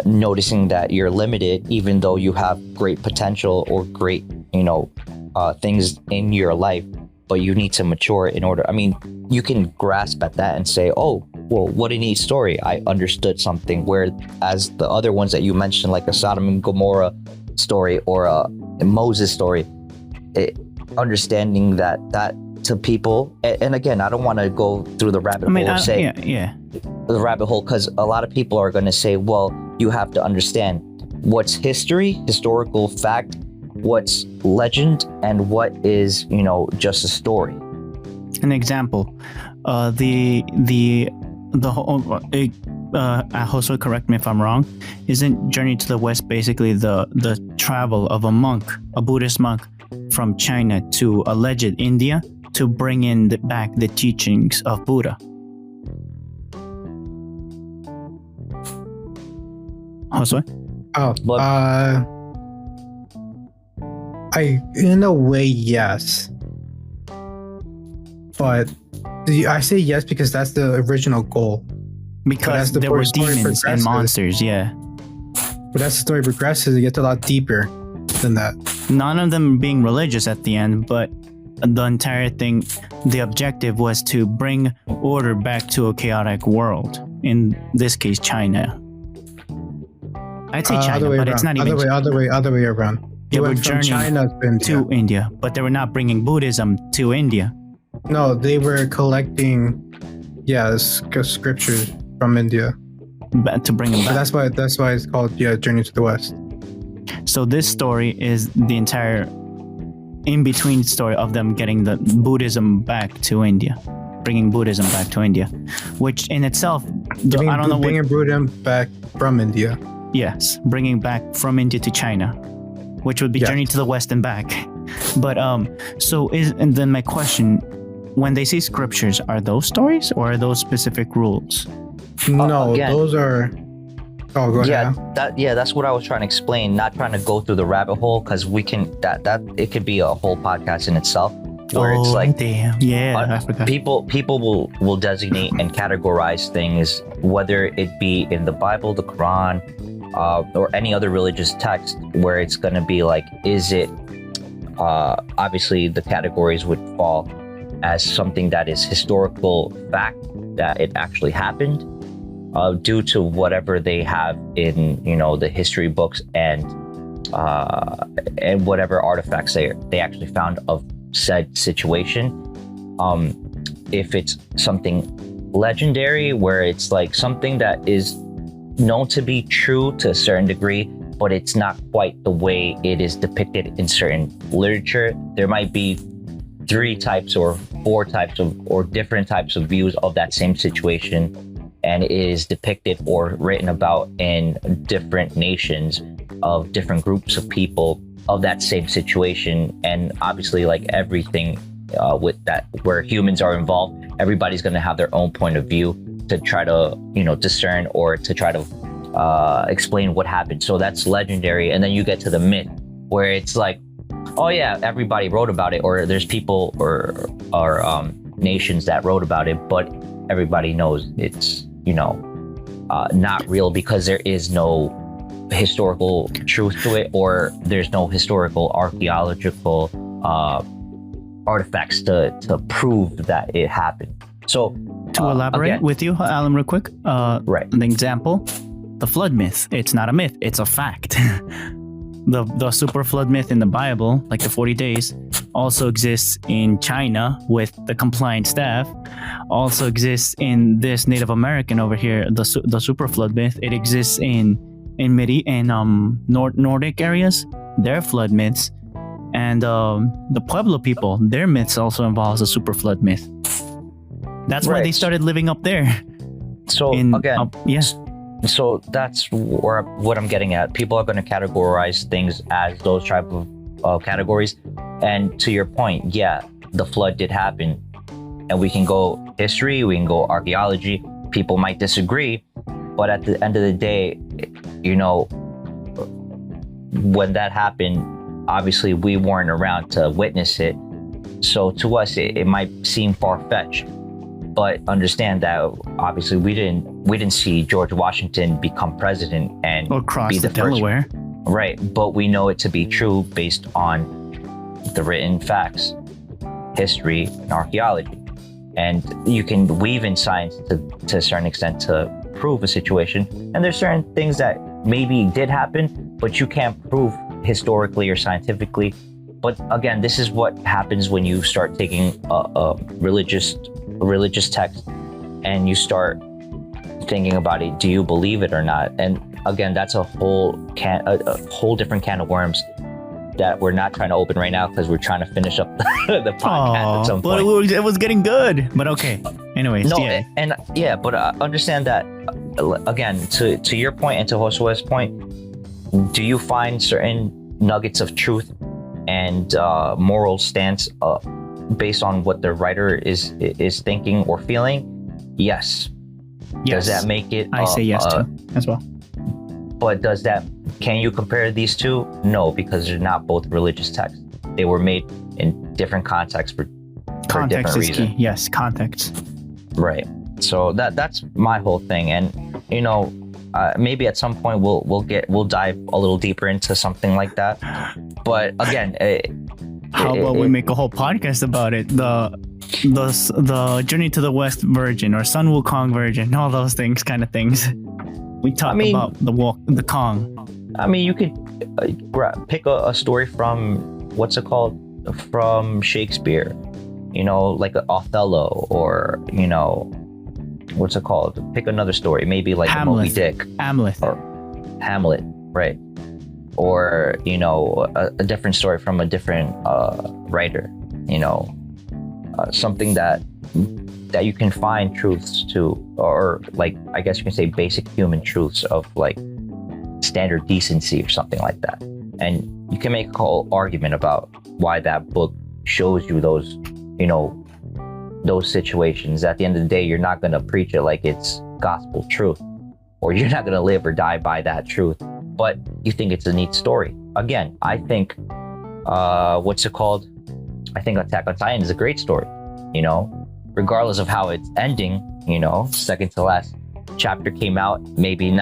noticing that you're limited even though you have great potential or great things in your life, but you need to mature in order. I mean, you can grasp at that and say, oh, well, what a neat story, I understood something. Whereas the other ones that you mentioned, like a Sodom and Gomorrah story or a Moses story, understanding that to people, and again, I don't want to go through the rabbit hole of saying the rabbit hole, because a lot of people are going to say, well, you have to understand what's historical fact, what's legend, and what is just a story. An example, the whole Jose, correct me if I'm wrong, isn't Journey to the West basically the travel of a monk, a Buddhist monk, from China to alleged India to bring in back the teachings of Buddha? Jose? Oh, But- in a way, yes. But I say yes because that's the original goal. Because as the there were story demons and progresses- monsters, yeah. But as the story progresses, it gets a lot deeper than that. None of them being religious at the end, but the entire thing, the objective was to bring order back to a chaotic world. In this case, China. I'd say China, Other way but around. it's not even Other way around. They You were went from journeying China to India. to India, but they were not bringing Buddhism to India. No, they were collecting, scriptures from India. To bring them But back. that's why it's called Journey to the West. So this story is the entire in-between story of them getting the Buddhism back to India, bringing Buddhism back to India, which in itself, I don't know what. Bringing Buddhism back from India. Yes, bringing back from India to China, which would be Yeah. Journey to the West and back. But and then my question, when they say scriptures, are those stories or are those specific rules? No, again- those are. Oh, go ahead. That's what I was trying to explain. Not trying to go through the rabbit hole because we can that it could be a whole podcast in itself. Where it's like damn, yeah, I forgot. people will designate and categorize things, whether it be in the Bible, the Quran, or any other religious text, where it's going to be like, is it? Obviously, the categories would fall as something that is historical fact that it actually happened, due to whatever they have in the history books and whatever artifacts they actually found of said situation. If it's something legendary, where it's like something that is known to be true to a certain degree, but it's not quite the way it is depicted in certain literature, there might be 3 types or 4 types or different types of views of that same situation, and it is depicted or written about in different nations of different groups of people of that same situation. And obviously, like everything with that, where humans are involved, everybody's going to have their own point of view to try to discern or to try to explain what happened. So that's legendary. And then you get to the myth, where it's like, oh yeah, everybody wrote about it, or there's people or nations that wrote about it, but everybody knows it's not real because there is no historical truth to it, or there's no historical archaeological artifacts to prove that it happened. So To elaborate again, with you, Alan, real quick. Right. An example, the flood myth. It's not a myth, it's a fact. The super flood myth in the Bible, like the 40 days, also exists in China with the compliant staff. Also exists in this Native American over here, the super flood myth. It exists in Nordic areas, their flood myths, and the Pueblo people, their myths also involves a super flood myth. That's why they Right. started living up there. So again, yes. so that's what I'm getting at. People are going to categorize things as those type of categories. And to your point, yeah, the flood did happen. And we can go history, we can go archaeology. People might disagree, but at the end of the day, when that happened, obviously we weren't around to witness it. So to us, it might seem far-fetched. But understand that obviously we didn't see George Washington become president and Or cross be the the first, Delaware. right? But we know it to be true based on the written facts, history, and archaeology. And you can weave in science to a certain extent to prove a situation. And there's certain things that maybe did happen, but you can't prove historically or scientifically. But again, this is what happens when you start taking a religious text and you start thinking about it. Do you believe it or not? And again, that's a whole different can of worms that we're not trying to open right now because we're trying to finish up the podcast at some but point. it was getting good. But okay. Anyways, No, yeah. but understand that again, to your point and to Josue's point, do you find certain nuggets of truth and moral stance based on what the writer is thinking or feeling? Yes. Yes. Does that make it? I say yes to as well. But does that Can you compare these two? No, because they're not both religious texts. They were made in different contexts for Context different is reasons. key. Yes, context. Right. So that's my whole thing, and maybe at some point we'll dive a little deeper into something like that. But again, how about we make a whole podcast about it? The Journey to the West version or Sun Wukong version, all those kind of things. We talk about the Kong. I mean, you could pick a story from from Shakespeare, like Othello, or pick another story, maybe like Moby Dick, Hamlet, right? Or a different story from a different writer, something that you can find truths to, or like I guess you can say basic human truths of like standard decency or something like that. And you can make a whole argument about why that book shows you those situations. At the end of the day, you're not going to preach it like it's gospel truth, or you're not going to live or die by that truth, but you think it's a neat story. Again, I think I think Attack on Titan is a great story, regardless of how it's ending. Second to last chapter came out, maybe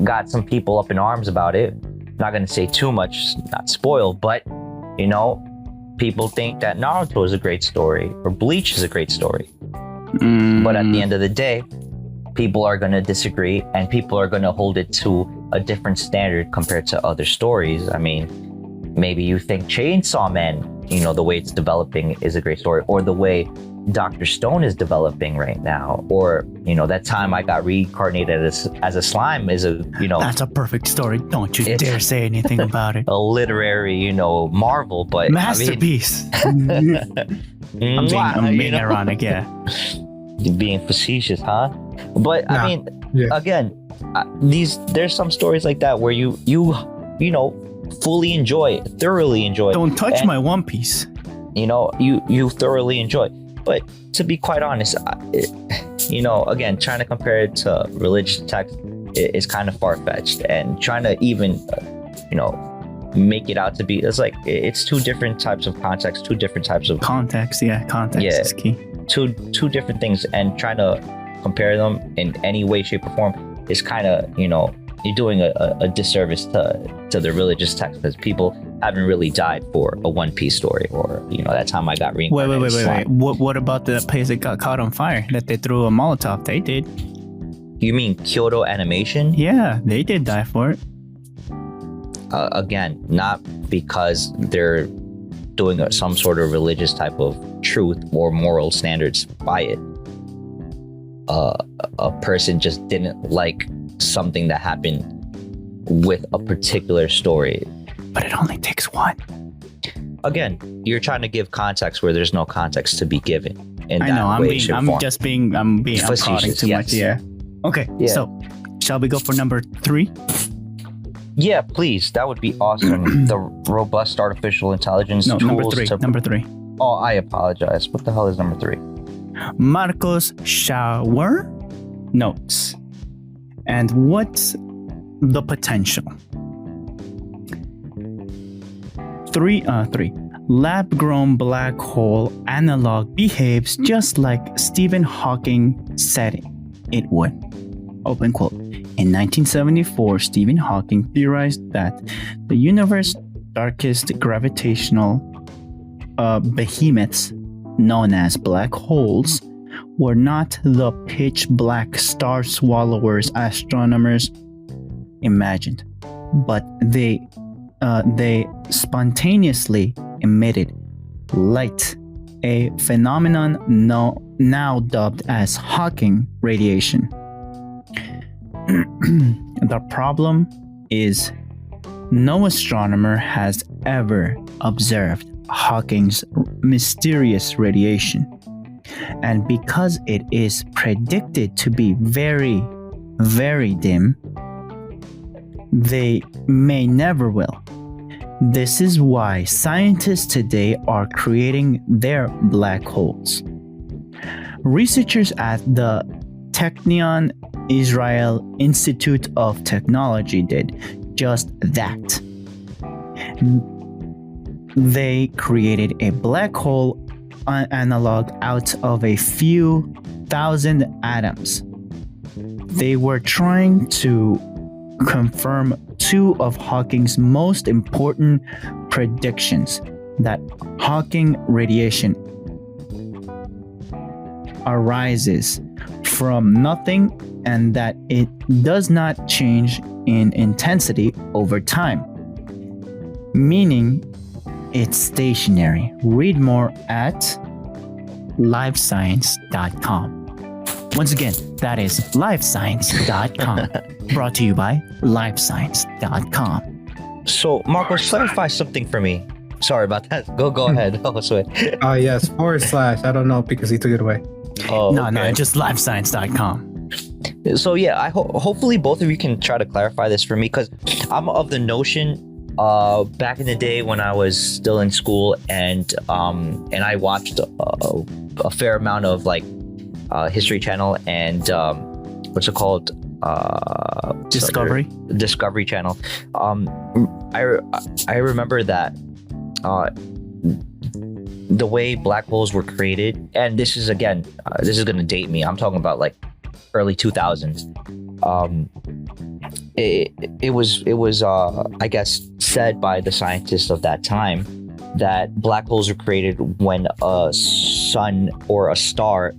got some people up in arms about it. Not going to say too much, not spoil, but people think that Naruto is a great story or Bleach is a great story. But at the end of the day, people are going to disagree, and people are going to hold it to a different standard compared to other stories. I mean, maybe you think Chainsaw Man, the way it's developing is a great story, or the way Dr. Stone is developing right now, or that time I got reincarnated as a slime is that's a perfect story. Don't you dare say anything about it. A literary marvel, but masterpiece. I'm being ironic, yeah. Being facetious, huh? But I mean, again, there's some stories like that where you fully enjoy, thoroughly enjoy. Don't touch my One Piece. You thoroughly enjoy. But to be quite honest, again, trying to compare it to religious text is kind of far-fetched, and trying to even, make it out to be, it's two different types of context, two different types of context. Yeah, context is key. Two different things, and trying to compare them in any way, shape, or form is kind of, you're doing a disservice to the religious text, because people haven't really died for a One Piece story, or that time I got reincarnated. Wait. What about the place that got caught on fire that they threw a Molotov? They did. You mean Kyoto Animation? Yeah, they did die for it. Again, not because they're doing some sort of religious type of truth or moral standards by it. A person just didn't like something that happened with a particular story. But it only takes one. Again, you're trying to give context where there's no context to be given. I know. I'm prodding too much. Yeah. Okay. Yeah. So, shall we go for number 3? Yeah, please. That would be awesome. The robust artificial intelligence tools. Number three. Oh, I apologize. What the hell is number 3? Marco's shower notes. And what's the potential? 3. Lab-grown black hole analog behaves just like Stephen Hawking said it would. Open quote. In 1974, Stephen Hawking theorized that the universe's darkest gravitational behemoths, known as black holes, were not the pitch-black star swallowers astronomers imagined, but they spontaneously emitted light, a phenomenon now dubbed as Hawking radiation. The problem is no astronomer has ever observed Hawking's mysterious radiation, and because it is predicted to be very, very dim, they may never will. This is why scientists today are creating their black holes. Researchers at the Technion Israel Institute of Technology did just that. They created a black hole analog out of a few thousand atoms. They were trying to confirm two of Hawking's most important predictions, that Hawking radiation arises from nothing and that it does not change in intensity over time, meaning it's stationary. Read more at livescience.com. Once again, that is livescience.com. Brought to you by livescience.com. So, Marcos, clarify something for me. Sorry about that. Go ahead. Oh, sweet. Yes, / I don't know because he took it away. Oh, No, okay. just livescience.com. So yeah, I hopefully both of you can try to clarify this for me, because I'm of the notion back in the day when I was still in school and I watched a fair amount of like History Channel and what's it called? Discovery Channel. I remember that the way black holes were created, and this is going to date me. I'm talking about like early 2000s. It was I guess said by the scientists of that time that black holes were created when a sun or a star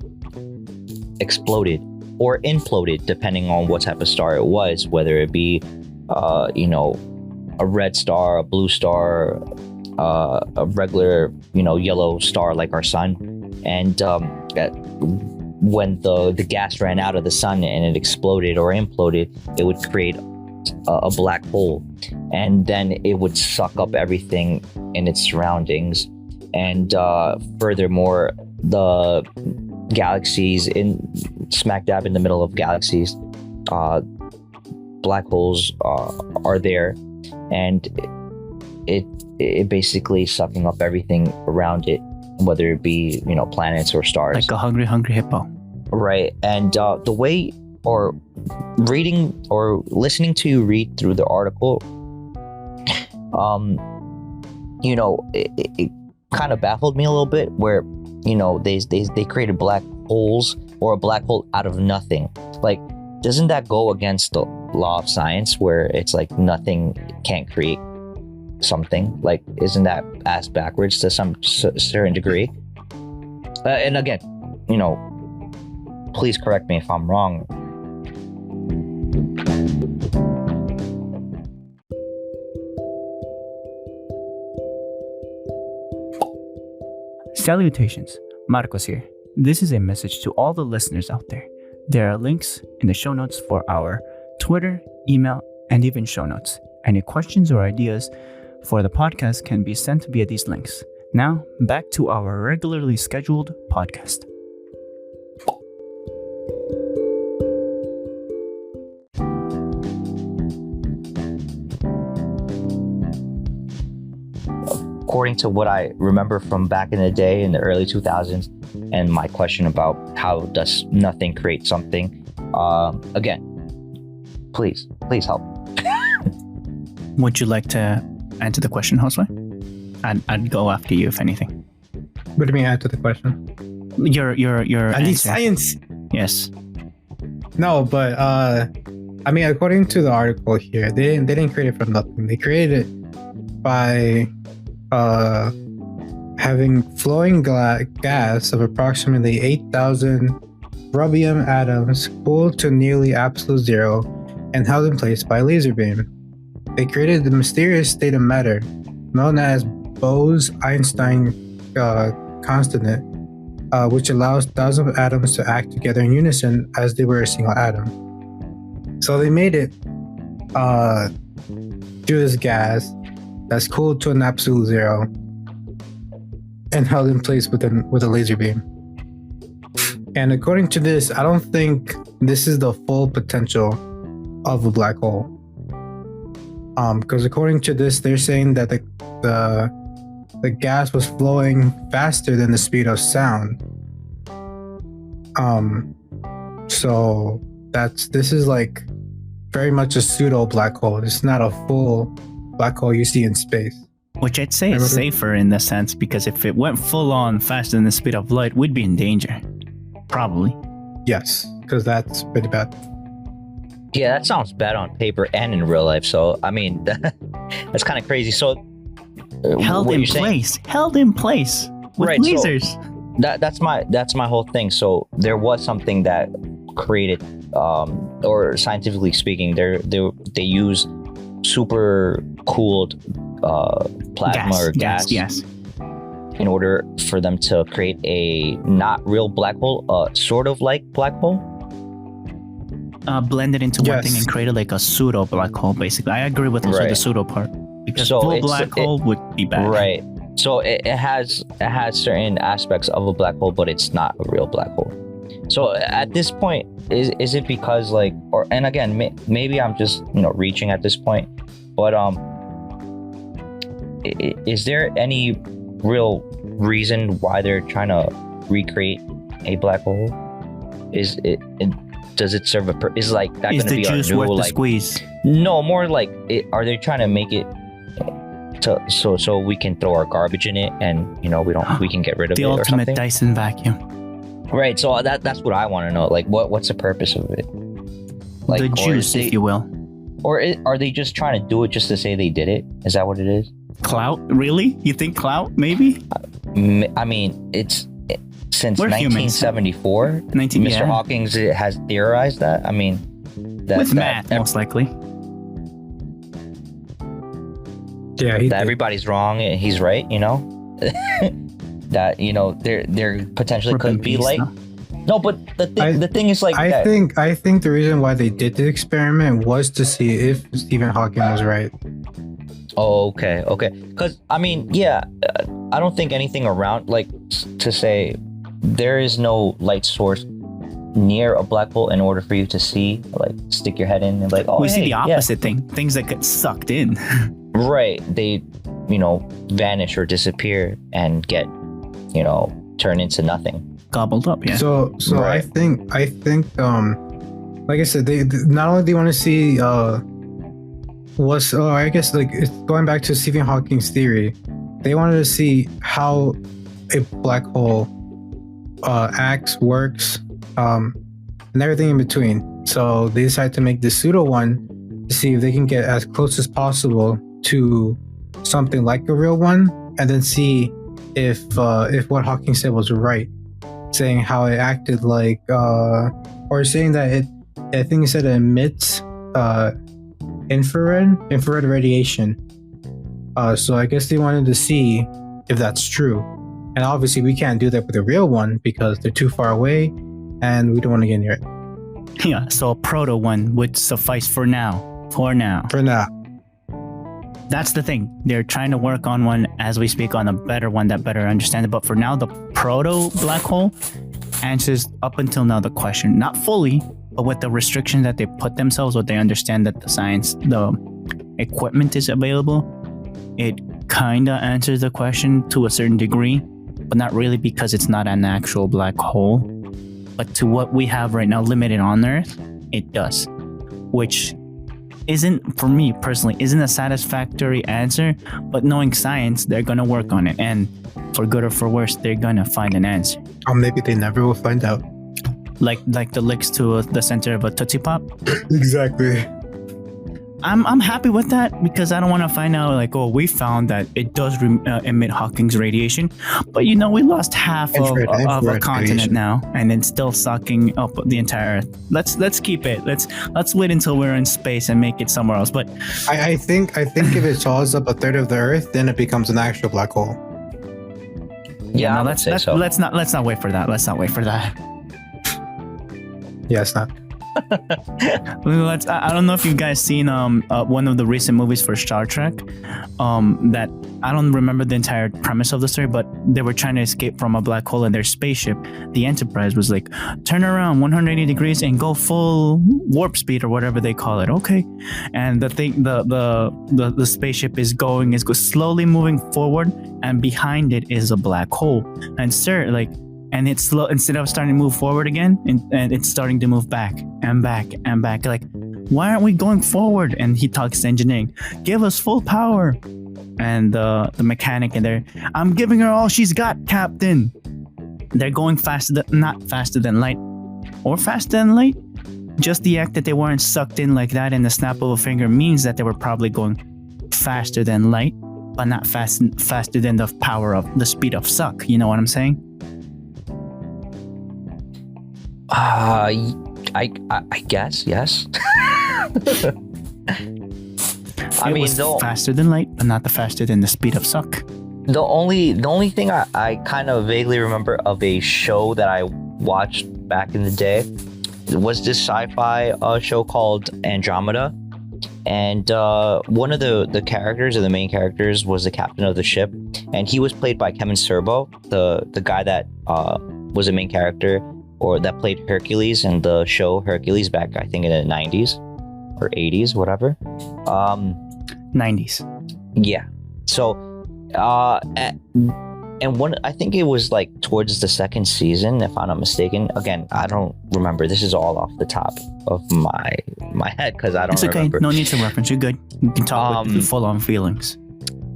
exploded or imploded, depending on what type of star it was, whether it be a red star, a blue star, a regular yellow star like our sun. And when the gas ran out of the sun and it exploded or imploded, it would create a black hole, and then it would suck up everything in its surroundings. And furthermore, the galaxies smack dab in the middle of galaxies, black holes are there, and it basically sucking up everything around it, whether it be planets or stars, like a hungry hippo. right? And the way, or reading or listening to you read through the article, it kind of baffled me a little bit, where they created black holes, or a black hole out of nothing. Like, doesn't that go against the law of science, where it's like nothing can't create something? Like, isn't that ass backwards to some certain degree? And again, please correct me if I'm wrong. Salutations, Marcos here. This is a message to all the listeners out there. There are links in the show notes for our Twitter, email, and even show notes. Any questions or ideas for the podcast can be sent via these links. Now, back to our regularly scheduled podcast. According to what I remember from back in the day in the early 2000s, and my question about how does nothing create something, again, please help. Would you like to answer the question, Josue? I'd go after you if anything. What do you mean add to the question? Your I need answer. science. Yes. No, but according to the article here, they didn't create it from nothing. They created it by having flowing gas of approximately 8,000 rubium atoms cooled to nearly absolute zero and held in place by a laser beam. They created the mysterious state of matter known as Bose-Einstein constant, which allows thousands of atoms to act together in unison as they were a single atom. So they made it through this gas that's cooled to an absolute zero and held in place with a laser beam. And according to this, I don't think this is the full potential of a black hole. Because according to this, they're saying that the gas was flowing faster than the speed of sound. So this is like very much a pseudo black hole. It's not a full black hole you see in space. Which I'd say is safer in the sense, because if it went full on faster than the speed of light, we'd be in danger. Probably. Yes, because that's pretty bad. Yeah, that sounds bad on paper and in real life. So, I mean, that's kind of crazy. So, held in place with right, lasers. So that's my whole thing. So there was something that created, or scientifically speaking, they use super cooled plasma gas. Yes. In order for them to create a not real black hole, sort of like black hole. Blended into one thing and created like a pseudo black hole. Basically, I agree with also the pseudo part, because full black hole would be bad. Right. So it has certain aspects of a black hole, but it's not a real black hole. So at this point, is it because like, or and again, maybe I'm just reaching at this point, but is there any real reason why they're trying to recreate a black hole? Does it serve a is like that going to be our new worth the like squeeze? No, more like are they trying to make it so we can throw our garbage in it and we can get rid of the it or something? The ultimate Dyson vacuum. Right. So that's what I want to know. Like what's the purpose of it? Like the juice, if you will. Or are they just trying to do it just to say they did it? Is that what it is? Clout? Really? You think clout? Maybe. I mean, it's since 1974. Mr. Hawking has theorized that. I mean, with math, most likely. Yeah, that everybody's wrong and he's right. That there potentially could be like. No, but the thing is like. I think the reason why they did the experiment was to see if Stephen Hawking was right. Oh, okay. Because I mean, I don't think anything around like to say there is no light source near a black hole in order for you to see, like stick your head in and like, we see the opposite thing, things that get sucked in. Right. They, vanish or disappear and get, turn into nothing. Gobbled up. Yeah. So right. I think, like I said, they not only do you want to see, I guess like it's going back to Stephen Hawking's theory, they wanted to see how a black hole acts, works, and everything in between. So they decided to make this pseudo one to see if they can get as close as possible to something like a real one, and then see if what Hawking said was right, saying how it acted like, or saying that I think he said it emits infrared radiation. So I guess they wanted to see if that's true. And obviously we can't do that with a real one because they're too far away and we don't want to get near it. Yeah, so a proto one would suffice for now. For now. That's the thing. They're trying to work on one as we speak, on a better one that better understands it. But for now, the proto black hole answers up until now the question. Not fully, but with the restrictions that they put themselves, what they understand that the science, the equipment is available, it kind of answers the question to a certain degree, but not really, because it's not an actual black hole. But to what we have right now, limited on Earth, it does. Which isn't, for me personally, isn't a satisfactory answer, but knowing science, they're going to work on it. And for good or for worse, they're going to find an answer. Or maybe they never will find out. Like the licks to the center of a Tootsie Pop? Exactly. I'm happy with that, because I don't want to find out like, oh, we found that it does emit Hawking's radiation, but we lost half of a continent now, and it's still sucking up the entire Earth. Let's keep it. Let's wait until we're in space and make it somewhere else. But I think if it saws up a third of the Earth, then it becomes an actual black hole. Yeah, no, let's not wait for that. Let's not wait for that. Yeah, it's not. I don't know if you guys seen one of the recent movies for Star Trek, that I don't remember the entire premise of the story, but they were trying to escape from a black hole in their spaceship. The Enterprise was like, turn around 180 degrees and go full warp speed or whatever they call it. Okay. And the spaceship is slowly moving forward, and behind it is a black hole. And and it's slow, instead of starting to move forward again, and it's starting to move back and back and back. Like, why aren't we going forward? And he talks to engineering, give us full power. And the mechanic in there, I'm giving her all she's got, Captain. They're going not faster than light or faster than light. Just the act that they weren't sucked in like that in the snap of a finger means that they were probably going faster than light, but not faster than the power of the speed of suck. You know what I'm saying? I guess, yes. I mean, faster than light, but not the faster than the speed of suck. The only thing I kind of vaguely remember of a show that I watched back in the day was this sci-fi show called Andromeda, and one of the characters, or the main characters, was the captain of the ship, and he was played by Kevin Sorbo, the guy that was a main character, or that played Hercules in the show Hercules back, I think, in the 90s or 80s, whatever. 90s. Yeah. So, and one, I think it was like towards the second season, if I'm not mistaken. Again, I don't remember. This is all off the top of my head because I don't remember. No need to reference. You're good. You can talk with full-on feelings.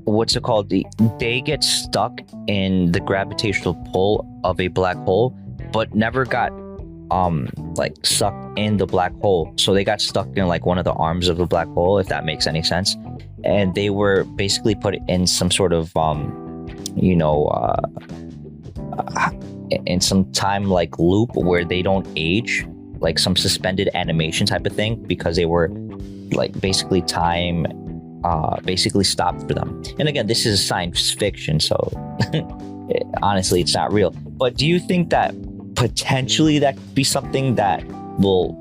What's it called? They get stuck in the gravitational pull of a black hole, but never got like sucked in the black hole. So they got stuck in like one of the arms of the black hole, if that makes any sense. And they were basically put in some sort of in some time like loop where they don't age, like some suspended animation type of thing, because they were like basically time basically stopped for them. And again, this is science fiction, so honestly it's not real. But do you think that potentially that could be something that will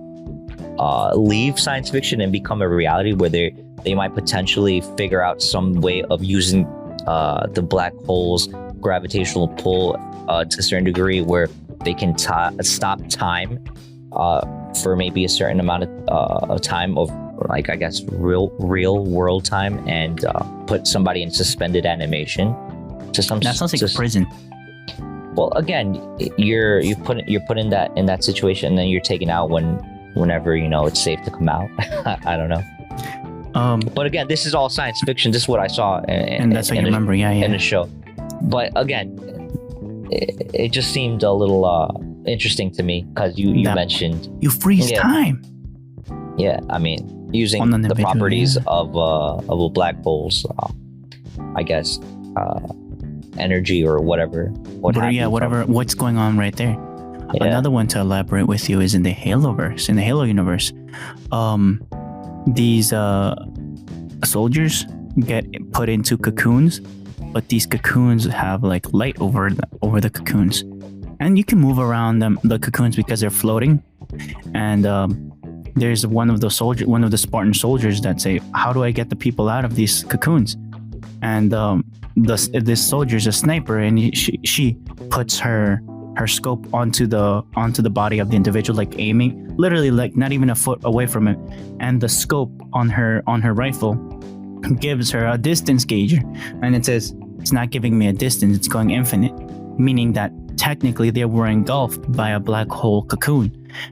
leave science fiction and become a reality, where they might potentially figure out some way of using the black hole's gravitational pull to a certain degree, where they can stop time for maybe a certain amount of time of, like, I guess real world time, and put somebody in suspended animation to some. That sounds like a prison. Well, again, you're put in that situation, and then you're taken out whenever it's safe to come out. I don't know. But again, this is all science fiction. This is what I saw, and that's what you remember, in the show. But again, it just seemed a little interesting to me because you mentioned you freeze time. Yeah, I mean, using the properties of a black hole's, I guess, energy or whatever. What's going on right there. Yeah. Another one to elaborate with you is in the Haloverse, in the Halo universe. These soldiers get put into cocoons, but these cocoons have like light over the cocoons, and you can move around the cocoons because they're floating. And there's one of the Spartan soldiers that say, "How do I get the people out of these cocoons?" And this soldier's a sniper, and she puts her scope onto the body of the individual, like aiming, literally like not even a foot away from it. And the scope on her rifle gives her a distance gauger, and it says it's not giving me a distance, it's going infinite, meaning that technically they were engulfed by a black hole cocoon,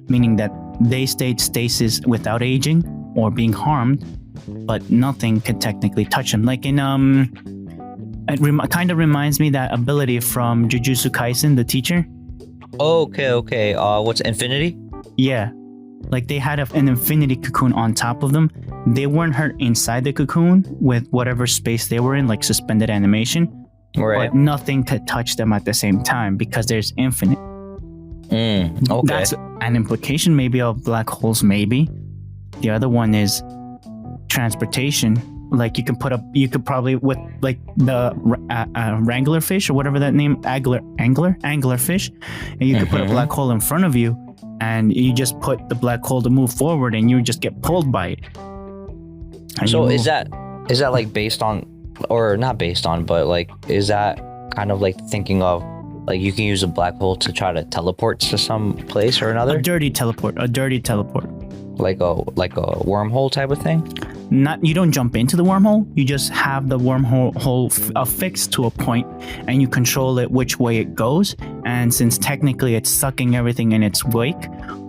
meaning that they stayed stasis without aging or being harmed, but nothing could technically touch them. Like in it kind of reminds me that ability from Jujutsu Kaisen, the teacher. Okay. What's Infinity? Yeah. Like they had an infinity cocoon on top of them. They weren't hurt inside the cocoon with whatever space they were in, like suspended animation. Right. But nothing could touch them at the same time because there's infinite. Okay. That's an implication maybe of black holes, maybe. The other one is transportation. Like you could probably with like the wrangler fish or whatever that name, angler fish, and you could put a black hole in front of you, and you just put the black hole to move forward, and you just get pulled by it. So is that like based on, or not based on, but like is that kind of like thinking of like you can use a black hole to try to teleport to some place or another? A dirty teleport. Like a wormhole type of thing? You don't jump into the wormhole, you just have the wormhole affixed to a point, and you control it which way it goes. And since technically it's sucking everything in its wake,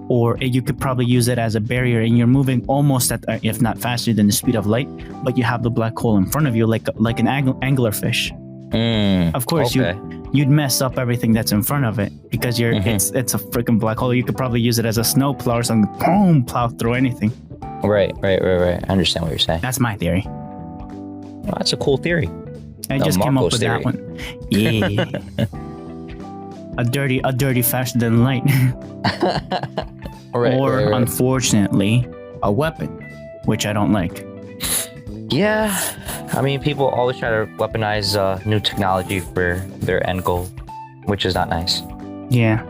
or you could probably use it as a barrier, and you're moving almost at, if not faster than the speed of light, but you have the black hole in front of you, like an anglerfish. Of course, okay. you'd mess up everything that's in front of it because it's a freaking black hole. You could probably use it as a snow plow or something. Boom, plow through anything. Right. I understand what you're saying. That's my theory. Well, that's a cool theory. I just came up Marco's with theory. that one. Yeah. a dirty faster than light. Or unfortunately, a weapon, which I don't like. Yeah, I mean, people always try to weaponize new technology for their end goal, which is not nice. Yeah,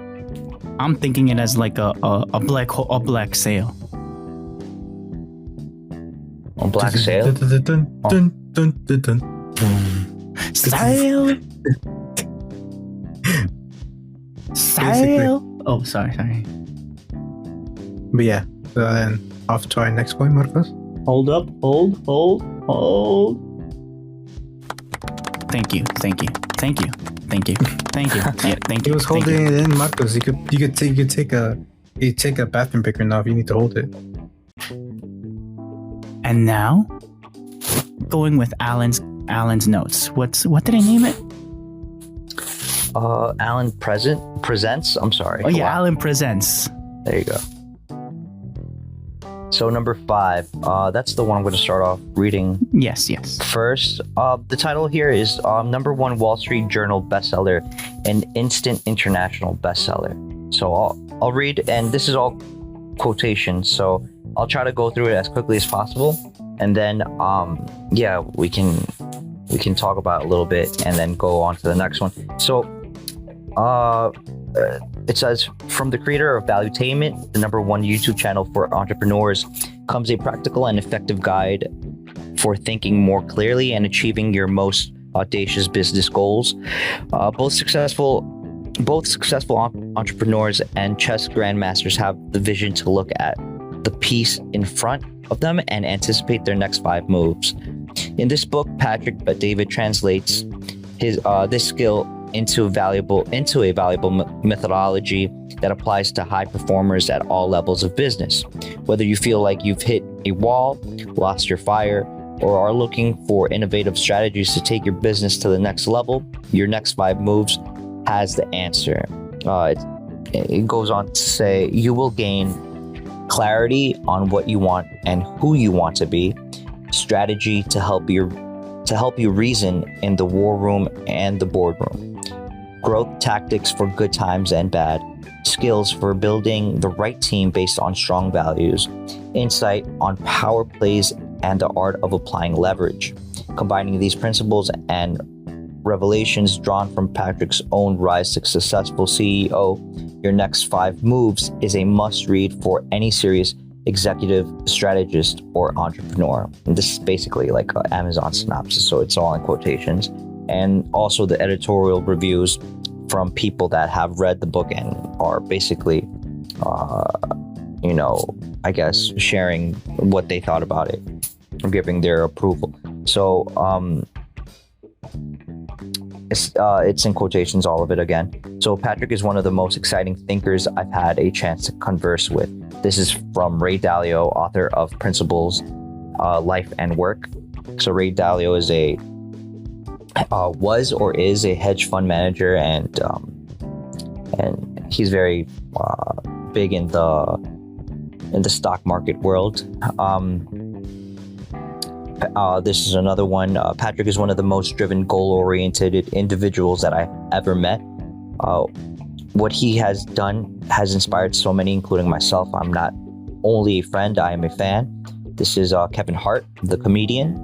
I'm thinking it as like a black hole, a black sail. A black sail? Sail. Sail. Oh, sorry. But yeah, then off to our next point, Marcos. Hold up. Hold. Thank you. Yeah, thank He you. was holding it in, Marcos. You could take a bathroom picker now if you need to hold it. And now, going with Alan's notes. What did I name it? Alan presents. I'm sorry. Oh yeah, Alan presents. There you go. So number 5, that's the one I'm going to start off reading. Yes. First, the title here is number 1 Wall Street Journal bestseller and instant international bestseller. So I'll read, and this is all quotations. So I'll try to go through it as quickly as possible, and then we can talk about it a little bit, and then go on to the next one. So it says, from the creator of Valuetainment, the number 1 YouTube channel for entrepreneurs, comes a practical and effective guide for thinking more clearly and achieving your most audacious business goals. Both successful entrepreneurs and chess grandmasters have the vision to look at the piece in front of them and anticipate their next 5 moves. In this book, Patrick David translates this skill into a valuable methodology that applies to high performers at all levels of business. Whether you feel like you've hit a wall, lost your fire, or are looking for innovative strategies to take your business to the next level, your next 5 moves has the answer. It goes on to say, you will gain clarity on what you want and who you want to be, strategy to help you reason in the war room and the boardroom, growth tactics for good times and bad, skills for building the right team based on strong values, insight on power plays, and the art of applying leverage. Combining these principles and revelations drawn from Patrick's own rise to successful CEO, your next 5 moves is a must-read for any serious executive, strategist, or entrepreneur. And this is basically like an Amazon synopsis, so it's all in quotations. And also the editorial reviews from people that have read the book and are basically, I guess, sharing what they thought about it, or giving their approval. So it's in quotations, all of it again. So Patrick is one of the most exciting thinkers I've had a chance to converse with. This is from Ray Dalio, author of Principles, Life and Work. So Ray Dalio is was or is a hedge fund manager, and he's very big in the stock market world. This is another one. Patrick is one of the most driven, goal-oriented individuals that I've ever met. What he has done has inspired so many, including myself. I'm not only a friend, I am a fan. This is Kevin Hart, the comedian.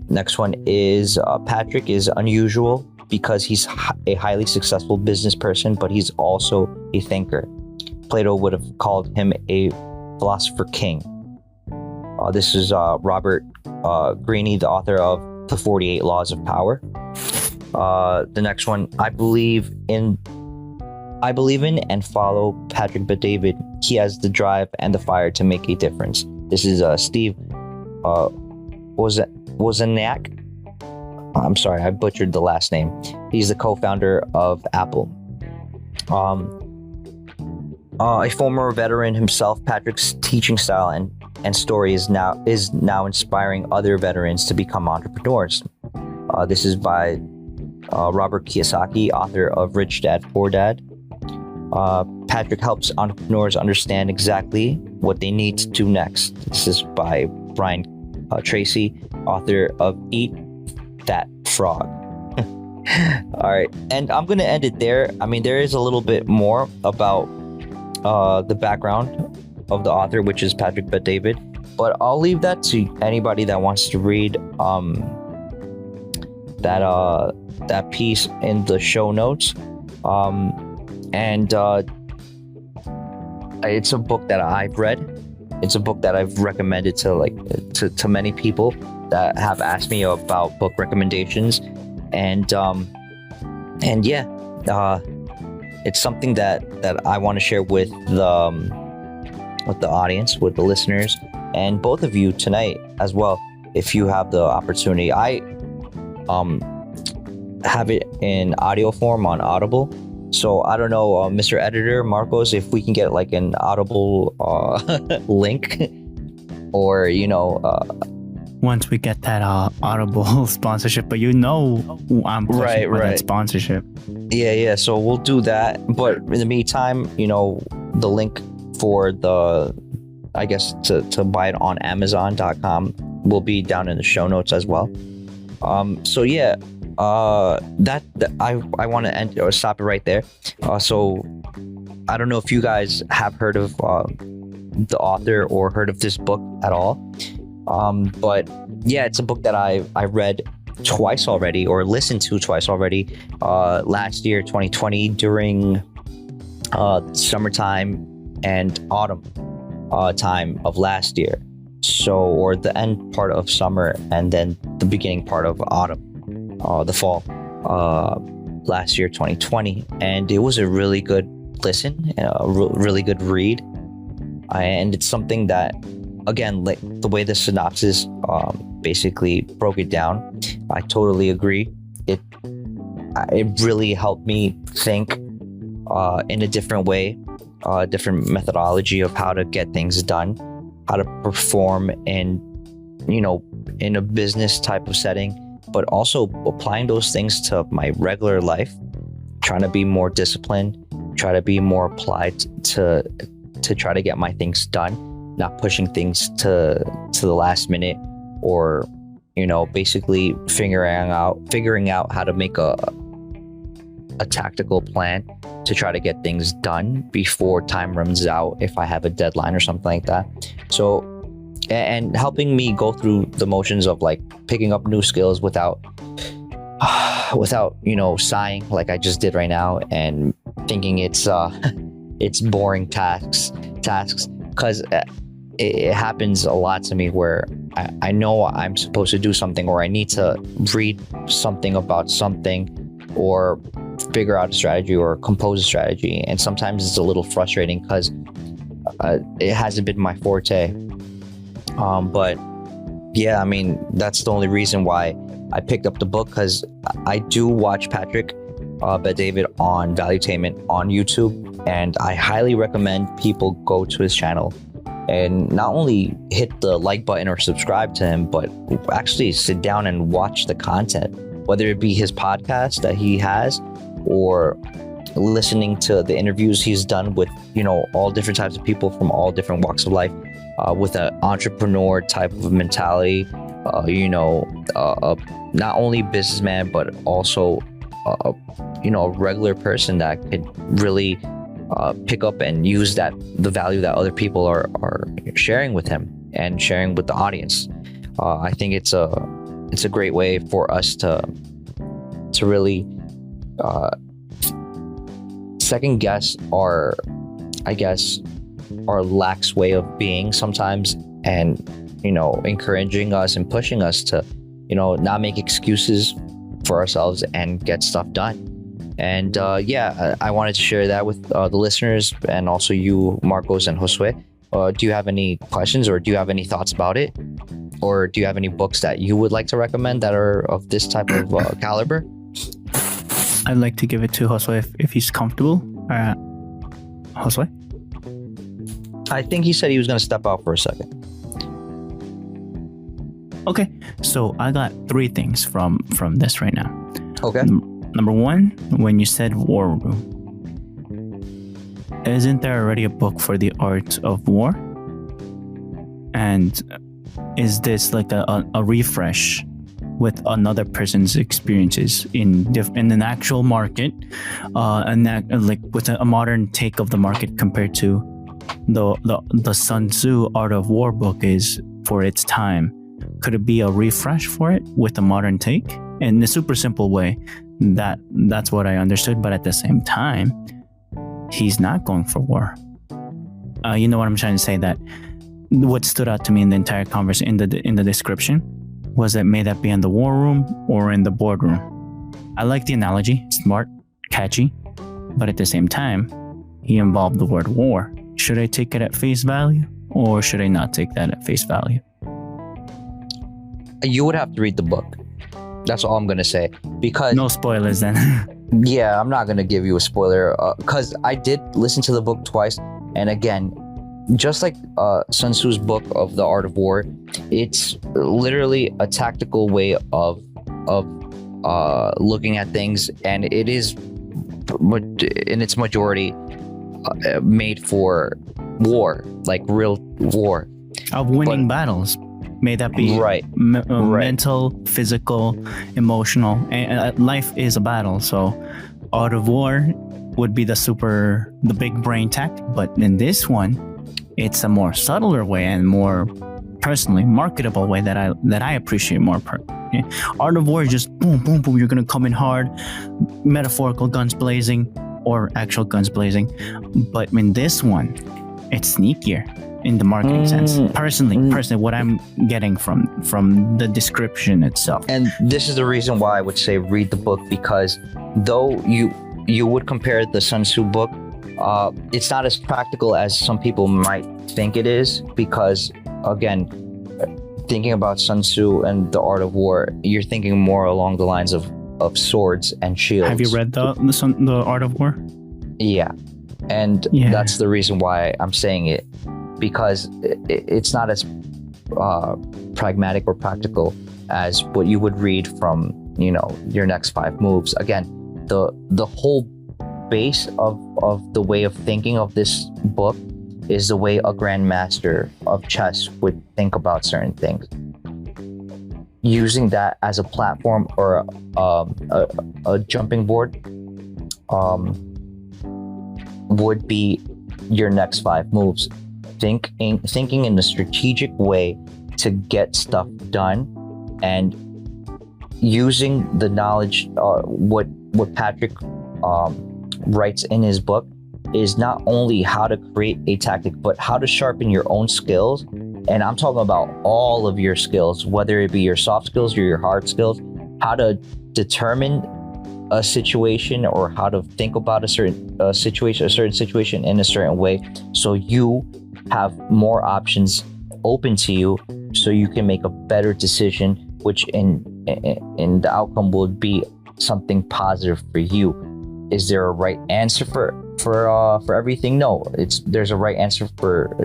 Next one is Patrick is unusual because he's a highly successful business person, but he's also a thinker. Plato would have called him a philosopher king. This is Robert Greene, the author of The 48 Laws of Power. The next one, I believe in and follow Patrick David. He has the drive and the fire to make a difference. This is Steve Wozniak. I'm sorry, I butchered the last name. He's the co-founder of Apple. A former veteran himself, Patrick's teaching style and story is now inspiring other veterans to become entrepreneurs. This is by Robert Kiyosaki, author of Rich Dad Poor Dad. Patrick helps entrepreneurs understand exactly what they need to do next. This is by Brian Tracy, author of Eat That Frog. All right, and I'm gonna end it there. I mean, there is a little bit more about the background of the author, which is Patrick Bet-David, but I'll leave that to anybody that wants to read that piece in the show notes. And it's a book that I've read. It's a book that I've recommended to many people that have asked me about book recommendations, and yeah, it's something that I want to share with the audience, with the listeners, and both of you tonight as well, if you have the opportunity. I have it in audio form on Audible. So I don't know, Mr. Editor, Marcos, if we can get like an Audible link, or once we get that Audible sponsorship, but I'm pushing for that sponsorship. Yeah. So we'll do that. But in the meantime, the link for I guess to buy it on Amazon.com will be down in the show notes as well. So yeah. That I want to end or stop it right there. So I don't know if you guys have heard of the author or heard of this book at all. But yeah, it's a book that I read twice already, or listened to twice already. Last year, 2020, during summertime and autumn time of last year. So, or the end part of summer and then the beginning part of autumn. The fall last year, 2020, and it was a really good listen, a really good read, and it's something that, again, like the way the synopsis basically broke it down, I totally agree. It really helped me think in a different way, different methodology of how to get things done, how to perform in a business type of setting, but also applying those things to my regular life, trying to be more disciplined, try to be more applied to try to get my things done, not pushing things to the last minute, or basically figuring out how to make a tactical plan to try to get things done before time runs out, if I have a deadline or something like that. So, and helping me go through the motions of like picking up new skills without sighing like I just did right now, and thinking it's boring tasks, because it happens a lot to me where I know I'm supposed to do something, or I need to read something about something, or figure out a strategy or compose a strategy, and sometimes it's a little frustrating because it hasn't been my forte. But yeah, I mean, that's the only reason why I picked up the book, because I do watch Patrick Bet-David on Valuetainment on YouTube, and I highly recommend people go to his channel and not only hit the like button or subscribe to him, but actually sit down and watch the content, whether it be his podcast that he has, or listening to the interviews he's done with all different types of people from all different walks of life, with an entrepreneur type of mentality, not only businessman, but also a regular person that could really pick up and use the value that other people are sharing with him and sharing with the audience. I think it's a great way for us to really second guess our lax way of being sometimes, and encouraging us and pushing us to not make excuses for ourselves and get stuff done. And I wanted to share that with the listeners, and also you, Marcos and Josue. Do you have any questions, or do you have any thoughts about it, or do you have any books that you would like to recommend that are of this type of caliber? I'd like to give it to Josue if he's comfortable. Josue? I think he said he was going to step out for a second. Okay, so I got 3 things from this right now. Okay. Number 1, when you said war room, isn't there already a book for the art of war? And is this like a refresh with another person's experiences in an actual market, and that like with a modern take of the market compared to the Sun Tzu Art of War book is for its time? Could it be a refresh for it with a modern take in a super simple way? That's what I understood, but at the same time, he's not going for war. You know what I'm trying to say? That what stood out to me in the entire conversation in the description was that may that be in the war room or in the boardroom. I like the analogy, smart, catchy, but at the same time, he involved the word war. Should I take it at face value or should I not take that at face value? You would have to read the book. That's all I'm going to say. Because no spoilers then. Yeah, I'm not going to give you a spoiler because I did listen to the book twice. And again, just like Sun Tzu's book of the Art of War, it's literally a tactical way of looking at things, and it is in its majority made for war, like real war, of winning battles. May that be right. Mental, physical, emotional, and life is a battle. So, Art of War would be the big brain tactic, but in this one, it's a more subtler way and more personally marketable way that I appreciate more. Art of War is just boom, boom, boom. You're gonna come in hard, metaphorical guns blazing or actual guns blazing. But in this one, it's sneakier in the marketing sense. Personally, what I'm getting from the description itself. And this is the reason why I would say read the book, because though you would compare the Sun Tzu book, it's not as practical as some people might think it is, because again, thinking about Sun Tzu and the Art of War, you're thinking more along the lines of swords and shields. Have you read the Art of War? Yeah, and that's the reason why I'm saying it, because it's not as pragmatic or practical as what you would read from your next 5 moves. Again, the whole base of the way of thinking of this book is the way a grandmaster of chess would think about certain things. Using that as a platform or a jumping board would be your next 5 moves. Thinking in a strategic way to get stuff done, and using the knowledge what Patrick writes in his book is not only how to create a tactic, but how to sharpen your own skills. And I'm talking about all of your skills, whether it be your soft skills or your hard skills, how to determine a situation or how to think about a certain situation in a certain way, so you have more options open to you, so you can make a better decision, which in the outcome would be something positive for you. Is there a right answer for everything? No, there's a right answer for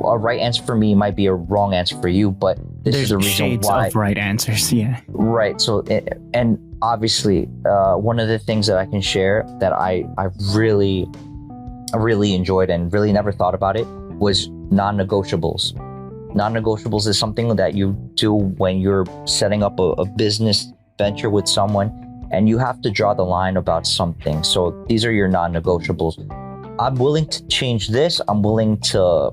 a right answer for me might be a wrong answer for you, but there's the reason shades why. Of right answers, yeah. Right. So, and obviously, one of the things that I can share that I really enjoyed and really never thought about it was non-negotiables. Non-negotiables is something that you do when you're setting up a business venture with someone, and you have to draw the line about something. So these are your non-negotiables. I'm willing to change this. I'm willing to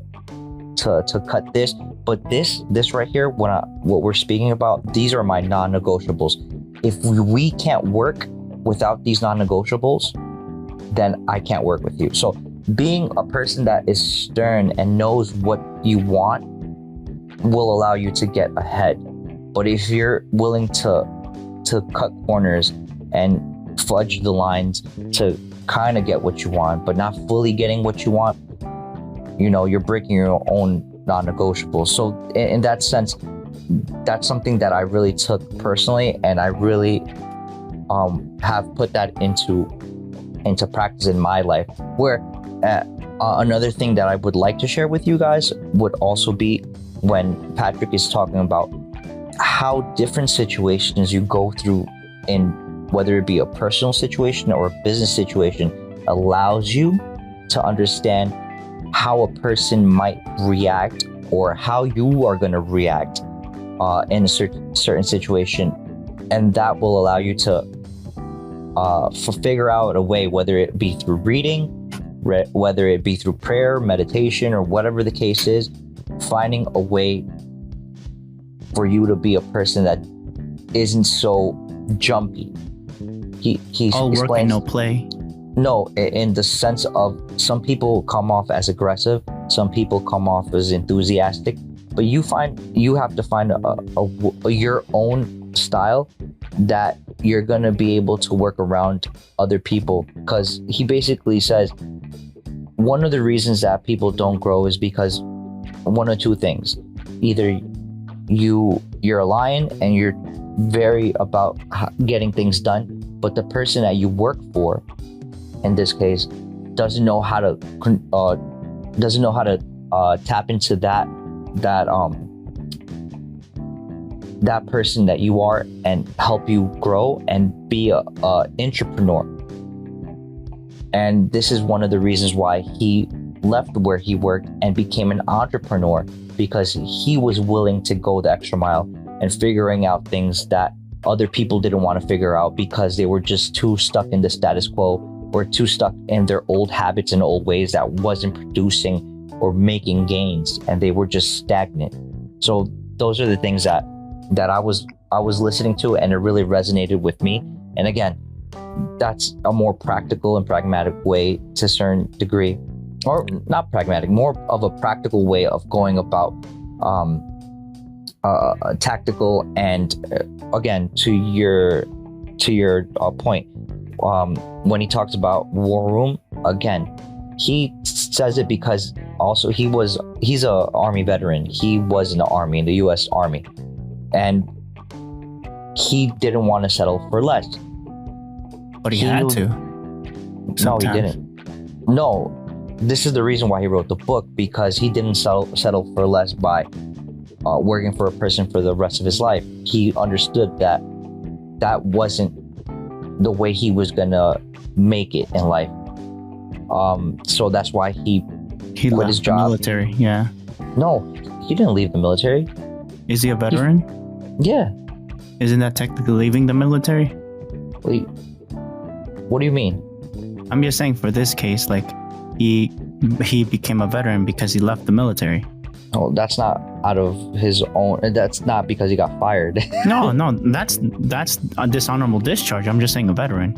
cut this, but this right here, what we're speaking about, these are my non-negotiables. If we can't work without these non-negotiables, then I can't work with you. So being a person that is stern and knows what you want will allow you to get ahead. But if you're willing to cut corners and fudge the lines to kind of get what you want, but not fully getting what you want, you're breaking your own non-negotiables. So in that sense, that's something that I really took personally, and I really have put that into practice in my life, where Another thing that I would like to share with you guys would also be when Patrick is talking about how different situations you go through in whether it be a personal situation or a business situation allows you to understand how a person might react or how you are going to react in a certain situation, and that will allow you to figure out a way, whether it be through reading, whether it be through prayer, meditation, or whatever the case is, finding a way for you to be a person that isn't so jumpy. He all work explains, and no play. No, in the sense of some people come off as aggressive, some people come off as enthusiastic, but you have to find your own style that you're gonna be able to work around other people. Because he basically says one of the reasons that people don't grow is because one or two things: either you're a lion and you're very about getting things done, but the person that you work for, in this case, doesn't know how to tap into that person that you are and help you grow and be a entrepreneur. And this is one of the reasons why he left where he worked and became an entrepreneur, because he was willing to go the extra mile and figuring out things that other people didn't want to figure out because they were just too stuck in the status quo or too stuck in their old habits and old ways that wasn't producing or making gains, and they were just stagnant. So those are the things that I was listening to, and it really resonated with me. And again, that's a more practical and pragmatic way to a certain degree, or not pragmatic, more of a practical way of going about tactical. And again, to your point, when he talks about war room, again, he says it because also he's a army veteran. He was in the army, in the U.S. Army, and he didn't want to settle for less. But he had to. No, he didn't. No, this is the reason why he wrote the book, because he didn't settle for less by working for a person for the rest of his life. He understood that wasn't the way he was gonna make it in life. So that's why he quit left his job. The military. Yeah. No, he didn't leave the military. Is he a veteran? Yeah. Isn't that technically leaving the military? Wait, what do you mean? I'm just saying, for this case, like he became a veteran because he left the military. Oh, that's not out of his own. That's not because he got fired. No, that's a dishonorable discharge. I'm just saying a veteran.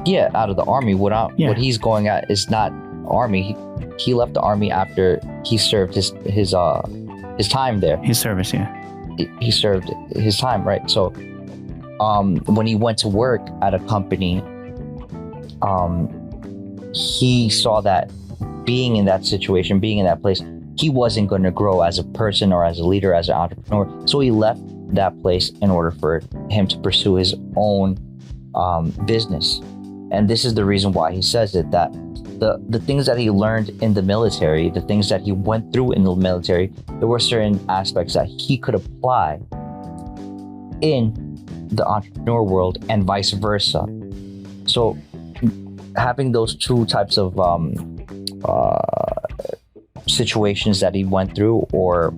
Yeah, out of the army. What he's going at is not army. He left the army after he served his time there. His service, yeah. He served his time, right? So, when he went to work at a company, he saw that being in that situation, being in that place, he wasn't going to grow as a person or as a leader, as an entrepreneur. So he left that place in order for him to pursue his own business. And this is the reason why he says it, that the things that he learned in the military, the things that he went through in the military, there were certain aspects that he could apply in the entrepreneur world and vice versa. So having those two types of situations that he went through, or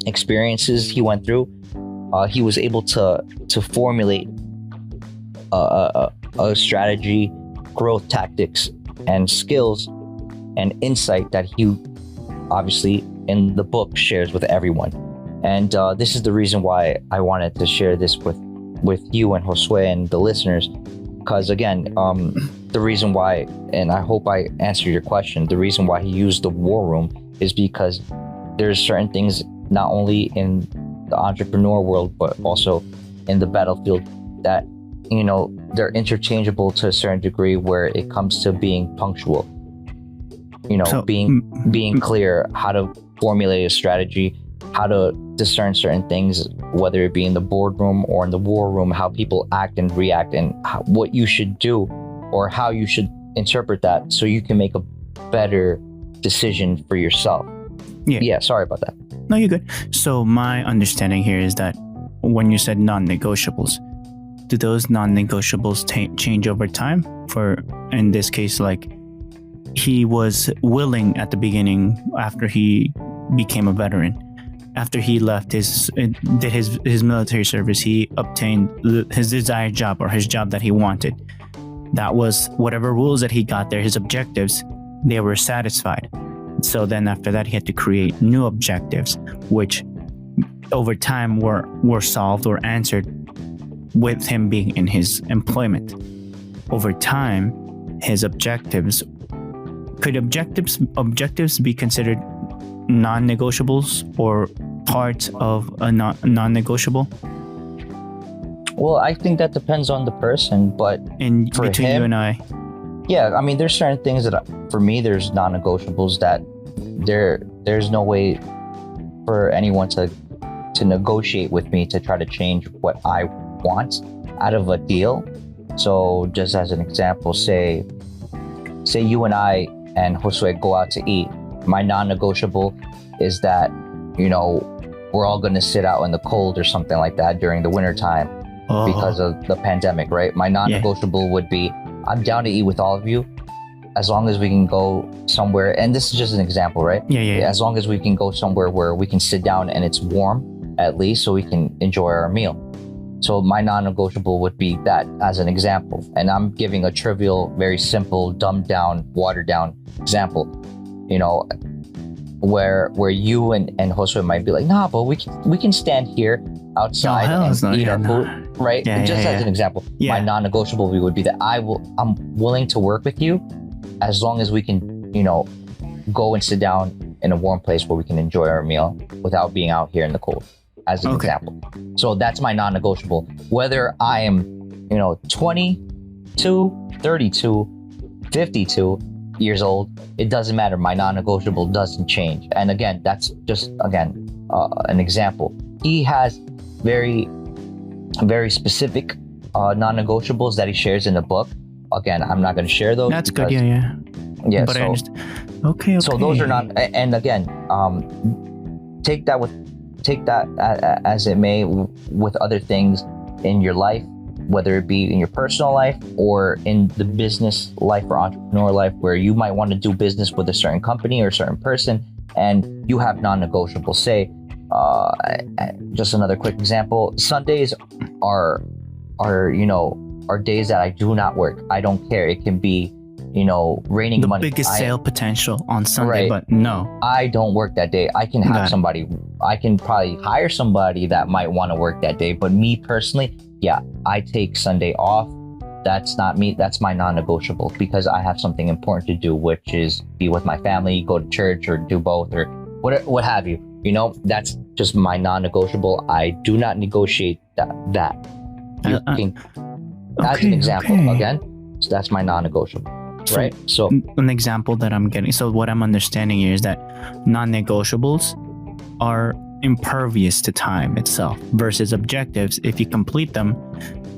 experiences he went through, he was able to formulate a strategy, growth tactics, and skills and insight that he obviously in the book shares with everyone. And this is the reason why I wanted to share this with you and Josue and the listeners, because again, the reason why, and I hope I answered your question, the reason why he used the war room is because there's certain things not only in the entrepreneur world but also in the battlefield that, you know, they're interchangeable to a certain degree, where it comes to being punctual, you know, so, being clear how to formulate a strategy, how to discern certain things, whether it be in the boardroom or in the war room, how people act and react, and what you should do or how you should interpret that so you can make a better decision for yourself. Yeah, sorry about that. No, you're good. So my understanding here is that when you said non-negotiables, do those non-negotiables change over time? For, in this case, like, he was willing at the beginning after he became a veteran. After he left his military service, he obtained his desired job, or his job that he wanted. That was whatever rules that he got there, his objectives, they were satisfied. So then after that, he had to create new objectives, which over time were solved or answered with him being in his employment. Over time, his objectives, could objectives be considered non-negotiables or parts of a non-negotiable? Well, I think that depends on the person, but in for between him, you and I, yeah, I mean, there's certain things that for me, there's non-negotiables that there's no way for anyone to negotiate with me to try to change what I want out of a deal. So just as an example, say you and I and Josue go out to eat. My non-negotiable is that, you know, we're all going to sit out in the cold or something like that during the winter time because of the pandemic, right? My non-negotiable would be, I'm down to eat with all of you as long as we can go somewhere. And this is just an example, right? Yeah. As long as we can go somewhere where we can sit down and it's warm, at least, so we can enjoy our meal. So my non-negotiable would be that as an example. And I'm giving a trivial, very simple, dumbed down, watered down example, you know, where you and Josue might be like, nah, but we can stand here outside and eat our food, right? Just as an example, my non-negotiable would be that I'm willing to work with you as long as we can, you know, go and sit down in a warm place where we can enjoy our meal without being out here in the cold, as an example. So that's my non-negotiable. Whether I am, you know, 22, 32, 52 years old, it doesn't matter. My non-negotiable doesn't change. And again, that's just, an example. He has very, very specific non-negotiables that he shares in the book. Again, I'm not going to share those. That's good. Yeah. But so, I understand. Okay. So those are not, and again, take that as it may with other things in your life, whether it be in your personal life or in the business life or entrepreneur life, where you might want to do business with a certain company or a certain person, and you have non-negotiables. Say, just another quick example, Sundays are days that I do not work. I don't care. It can be, you know, raining the money. biggest sale potential on Sunday, but no, I don't work that day. I can have somebody, I can probably hire somebody that might want to work that day. But me personally, I take Sunday off. That's not me. That's my non-negotiable, because I have something important to do, which is be with my family, go to church, or do both, or what have you. You know, that's just my non-negotiable. I do not negotiate that. As an example, again, so that's my non-negotiable, right? So an example that I'm getting. So what I'm understanding here is that non-negotiables are impervious to time itself, versus objectives. If you complete them,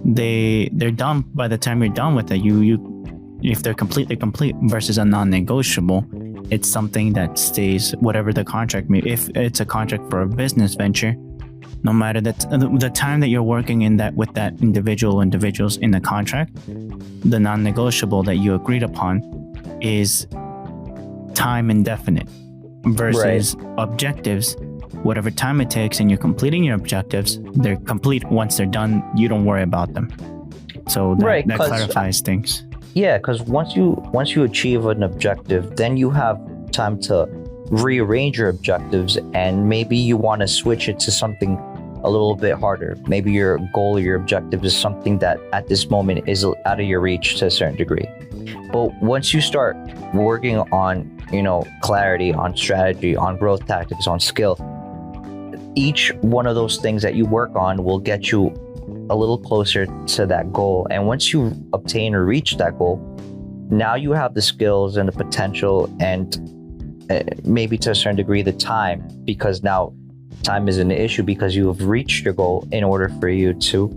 they're done by the time you're done with it. If they're completely complete, versus a non-negotiable, it's something that stays, whatever the contract may. If it's a contract for a business venture, no matter the time that you're working in that with that individuals in the contract, the non-negotiable that you agreed upon is time indefinite, versus objectives. Whatever time it takes and you're completing your objectives, they're complete. Once they're done, you don't worry about them. So that clarifies things. Yeah, because once you achieve an objective, then you have time to rearrange your objectives, and maybe you want to switch it to something a little bit harder. Maybe your goal or your objective is something that at this moment is out of your reach to a certain degree. But once you start working on, you know, clarity, on strategy, on growth tactics, on skill, each one of those things that you work on will get you a little closer to that goal. And once you obtain or reach that goal, now you have the skills and the potential, and maybe to a certain degree the time, because now time is an issue because you have reached your goal, in order for you to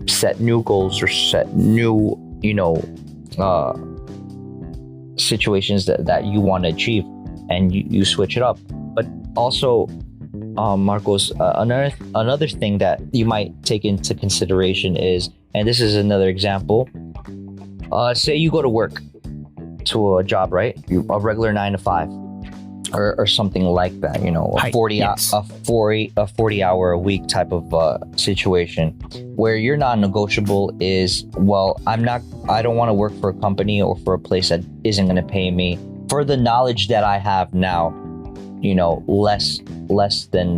set new goals or set new, situations that you want to achieve, and you switch it up. But also, Marcos, another thing that you might take into consideration is, and this is another example, say you go to work, to a job, right? A regular 9 to 5 or something like that, a 40 hour a week type of situation, where your non-negotiable is, well, I don't want to work for a company or for a place that isn't going to pay me for the knowledge that I have now, less than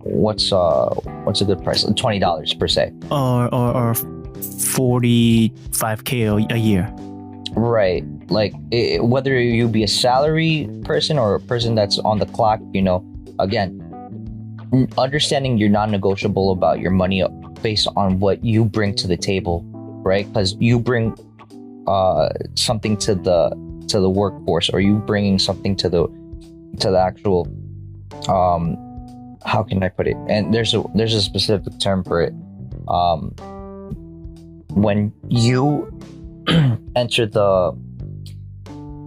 what's a good price? $20 per se, or 45K a year. Right. Like whether you be a salary person or a person that's on the clock, again, understanding you're non-negotiable about your money based on what you bring to the table, right? Because you bring something to the workforce, or you bringing something to the actual how can I put it? And there's a specific term for it. When you enter the,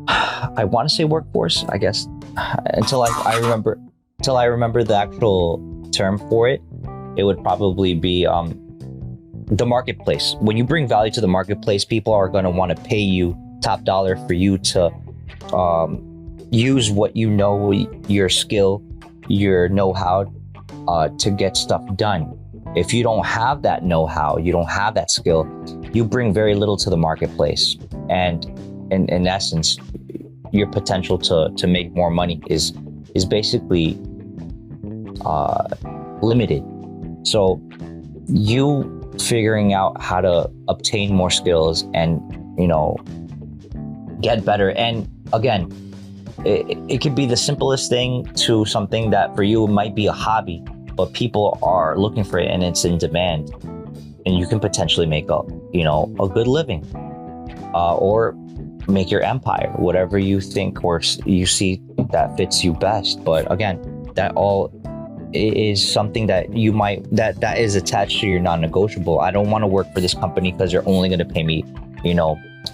I want to say workforce, I guess, until I remember the actual term for it, it would probably be the marketplace. When you bring value to the marketplace, people are going to want to pay you top dollar for you to use what your skill, your know-how to get stuff done. If you don't have that know-how, you don't have that skill, you bring very little to the marketplace. And in essence, your potential to make more money is basically limited. So you figuring out how to obtain more skills and, get better. And again, it could be the simplest thing to something that for you might be a hobby, but people are looking for it and it's in demand, and you can potentially make a good living, or make your empire, whatever you think or you see that fits you best. But again, that all is something that you might, that is attached to your non-negotiable. I don't want to work for this company because they're only going to pay me,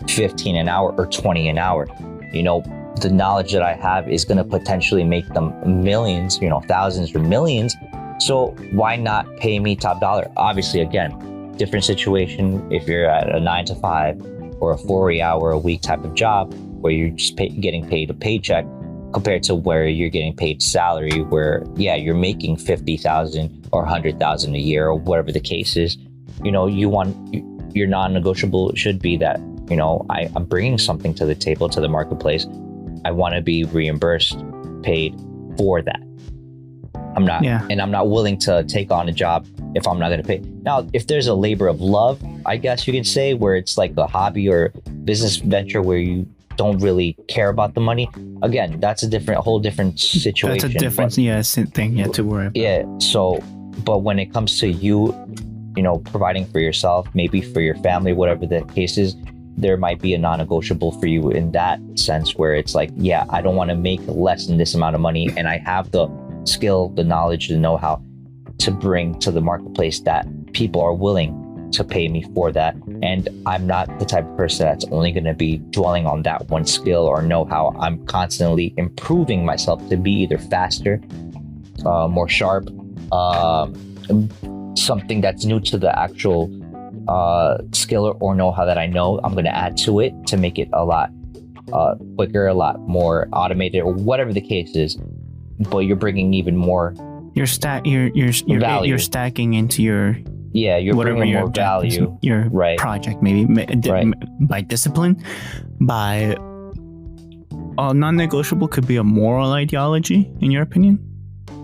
15 an hour or 20 an hour. The knowledge that I have is going to potentially make them millions, thousands or millions. So why not pay me top dollar? Obviously, again, different situation if you're at a 9 to 5 or a 40 hour a week type of job where you're just getting paid a paycheck, compared to where you're getting paid salary, where you're making 50,000 or 100,000 a year or whatever the case is. Your non-negotiable should be that, I'm bringing something to the table, to the marketplace. I want to be reimbursed, paid for that. I'm not willing to take on a job if I'm not going to pay. Now, if there's a labor of love, I guess you can say, where it's like a hobby or business venture where you don't really care about the money. Again, that's a whole different situation. That's a different thing to worry about. Yeah. So, but when it comes to you, providing for yourself, maybe for your family, whatever the case is, there might be a non-negotiable for you in that sense, where it's like, I don't want to make less than this amount of money, and I have the skill, the knowledge, the know-how to bring to the marketplace that people are willing to pay me for that. And I'm not the type of person that's only going to be dwelling on that one skill or know-how. I'm constantly improving myself to be either faster, more sharp, something that's new to the actual skill or know-how that I know. I'm going to add to it to make it a lot quicker, a lot more automated, or whatever the case is. But you're bringing even more. You're stacking into your you're bringing more value. Your project, maybe by discipline, by non-negotiable could be a moral ideology, in your opinion.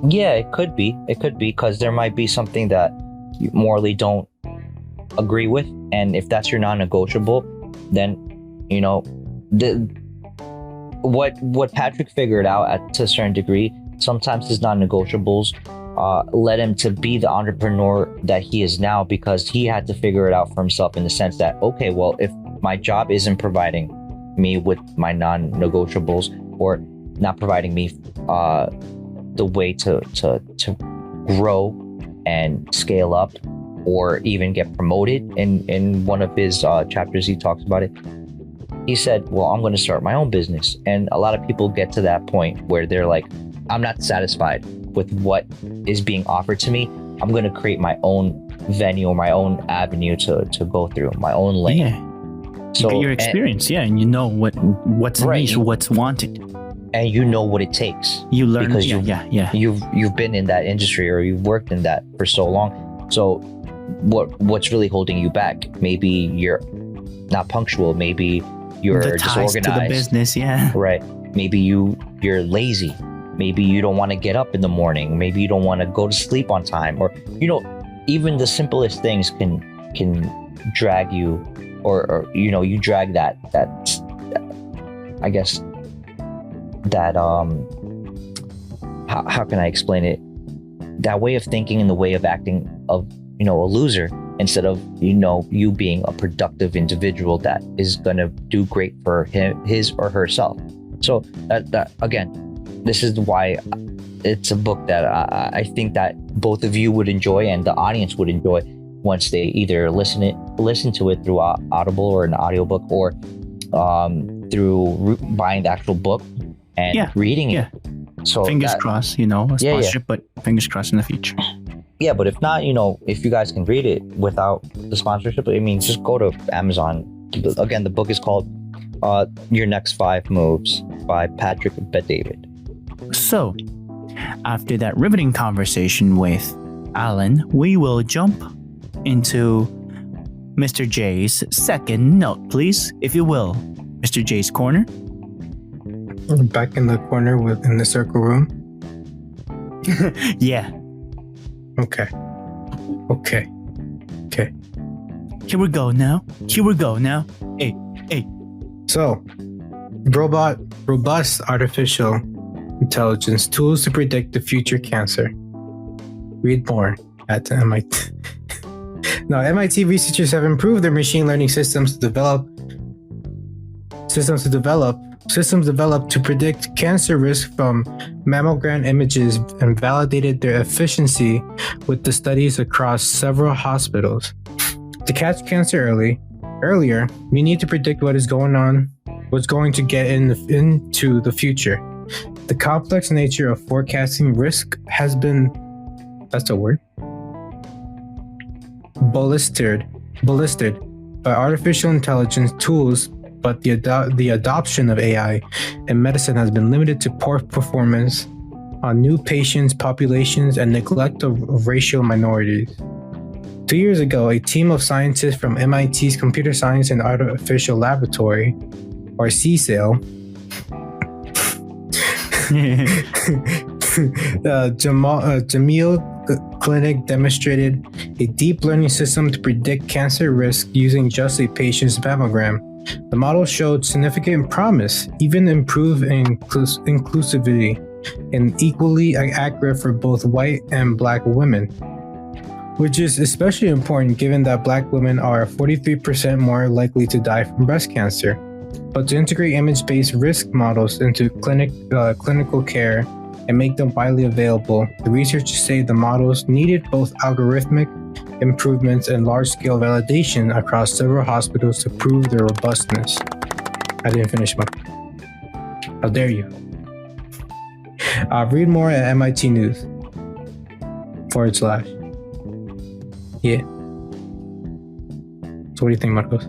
Yeah, it could be because there might be something that you morally don't agree with, and if that's your non-negotiable, then what Patrick figured out to a certain degree, sometimes his non-negotiables led him to be the entrepreneur that he is now, because he had to figure it out for himself, in the sense that, okay, well, if my job isn't providing me with my non-negotiables, or not providing me the way to grow and scale up, or even get promoted, in one of his chapters he talks about it, he said, well, I'm going to start my own business. And a lot of people get to that point where they're like, I'm not satisfied with what is being offered to me. I'm going to create my own venue or my own avenue to go through, my own lane. Yeah. So Get your experience, and you know what's Right. niche, what's wanted. And you know what it takes. You learn, because you've been in that industry or you've worked in that for so long. So what's really holding you back? Maybe you're not punctual. Maybe you're the ties disorganized. to the business, yeah. Right. Maybe you're lazy. Maybe you don't want to get up in the morning. Maybe you don't want to go to sleep on time. Or even the simplest things can drag you, or you drag that I guess that how can I explain it? That way of thinking and the way of acting of a loser, instead of you being a productive individual that is gonna do great for his or herself. So that again, this is why it's a book that I think that both of you would enjoy and the audience would enjoy once they either listen to it through Audible or an audiobook, or through buying the actual book and reading it. So fingers crossed, a sponsorship, but fingers crossed in the future. Yeah, but if not, if you guys can read it without the sponsorship, I mean, just go to Amazon. Again, the book is called Your Next 5 Moves by Patrick Bet-David. So, after that riveting conversation with Alan, we will jump into Mr. J's second note, please, if you will. Mr. J's corner. Back in the corner in the circle room. Yeah. Okay. Here we go now. Hey. So, robust artificial intelligence tools to predict the future cancer. Read more at MIT. Now, MIT researchers have improved their machine learning systems developed to predict cancer risk from mammogram images and validated their efficiency with the studies across several hospitals. To catch cancer earlier, you need to predict what's going to get into the future. The complex nature of forecasting risk has been, that's a word, ballisted by artificial intelligence tools, but the adoption of AI in medicine has been limited to poor performance on new patients, populations, and neglect of racial minorities. 2 years ago, a team of scientists from MIT's Computer Science and Artificial Laboratory, or CSAIL, Jamil Clinic demonstrated a deep learning system to predict cancer risk using just a patient's mammogram. The model showed significant promise, even improved inclusivity, and equally accurate for both white and black women, which is especially important given that black women are 43% more likely to die from breast cancer. But to integrate image-based risk models into clinical care and make them widely available, the researchers say the models needed both algorithmic improvements and large-scale validation across several hospitals to prove their robustness. I didn't finish my... How dare you? Read more at MIT News / Yeah. So what do you think, Marcos?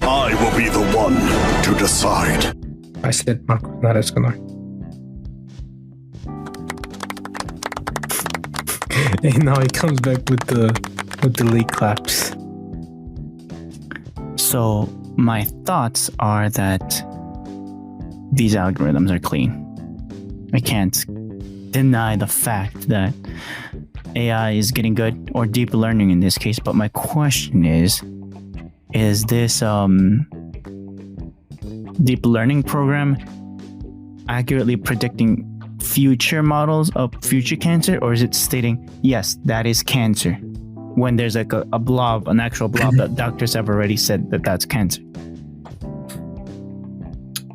I will be the one to decide. I said Marcos, not Escobar. And now he comes back with the leak claps. So my thoughts are that these algorithms are clean. I can't deny the fact that AI is getting good, or deep learning in this case, but my question is this deep learning program accurately predicting future models of future cancer, or is it stating, yes, that is cancer, when there's like a blob, an actual blob that doctors have already said that that's cancer?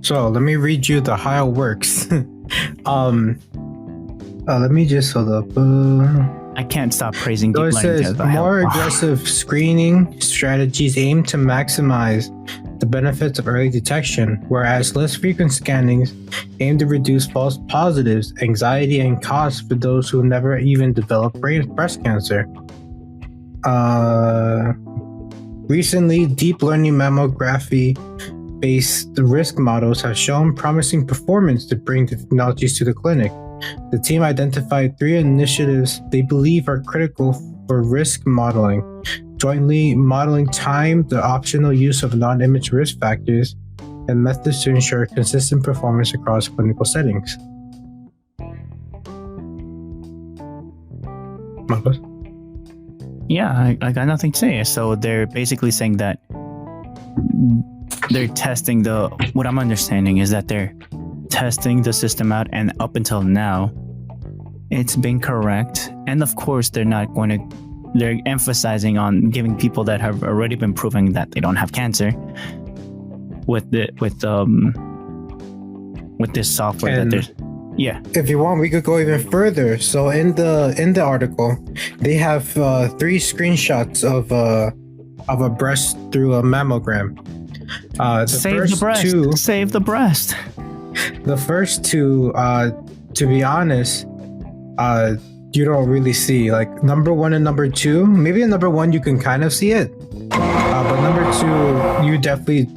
So let me read you how it works. Let me just hold up. I can't stop praising So deep it learning. says more aggressive screening strategies aim to maximize the benefits of early detection, whereas less frequent scannings aim to reduce false positives, anxiety, and costs for those who never even developed breast cancer. Recently, deep learning mammography-based risk models have shown promising performance to bring the technologies to the clinic. The team identified 3 initiatives they believe are critical for risk modeling: jointly modeling time, the optional use of non-image risk factors, and methods to ensure consistent performance across clinical settings. Marcos? Yeah, I got nothing to say. So they're basically saying that they're testing what I'm understanding is that they're testing the system out, and up until now, it's been correct. And of course, they're emphasizing on giving people that have already been proving that they don't have cancer with this software And that yeah. If you want, we could go even further. So in the article, they have 3 screenshots of a breast through a mammogram. Save the breast. The first 2, to be honest, you don't really see. Like number 1 and number 2. Maybe in number 1 you can kind of see it, but number 2 you definitely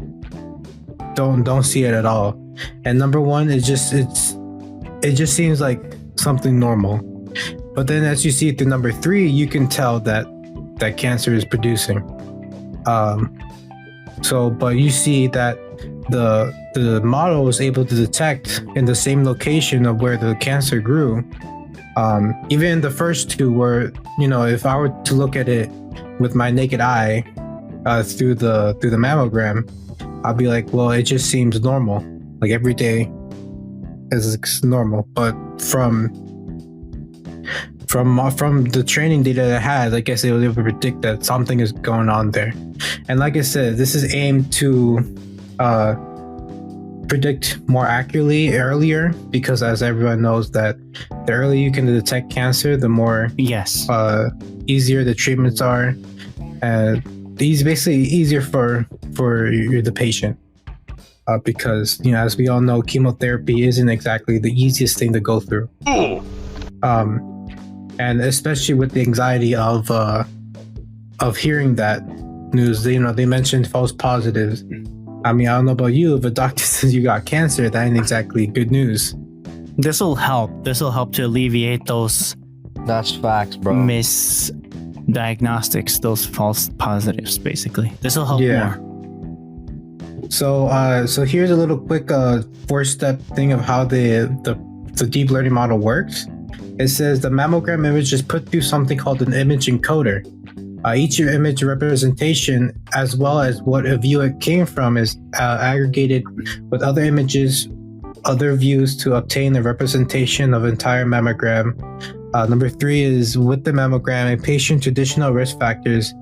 don't see it at all. And number 1 is it just seems like something normal. But then as you see through number 3, you can tell that cancer is producing. But you see that the model was able to detect in the same location of where the cancer grew. Even in the first 2, where, if I were to look at it with my naked eye through the mammogram, I'll be like, well, it just seems normal. Like every day is normal. But from the training data that I had, I guess they were able to predict that something is going on there. And like I said, this is aimed to predict more accurately earlier, because as everyone knows that the earlier you can detect cancer, the more easier the treatments are, and these basically easier for the patient, because as we all know, chemotherapy isn't exactly the easiest thing to go through. And especially with the anxiety of hearing that news. They mentioned false positives. I mean, I don't know about you, if a doctor says you got cancer, that ain't exactly good news. This will help to alleviate those That's facts, bro. misdiagnostics, those false positives, basically. This will help more. So here's a little quick 4-step thing of how the deep learning model works. It says the mammogram image is put through something called an image encoder. Each image representation, as well as what view it came from, is aggregated with other images, other views to obtain a representation of entire mammogram. Number 3 is with the mammogram, a patient's traditional risk factors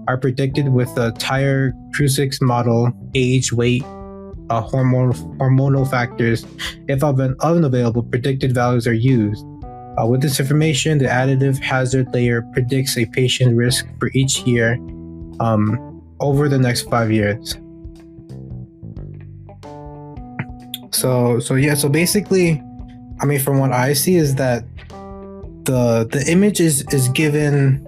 are predicted with a Tyrer-Cruikshank model, age, weight, hormonal factors. If unavailable, predicted values are used. With this information, the additive hazard layer predicts a patient risk for each year over the next 5 years. So basically, I mean, from what I see is that the image is given,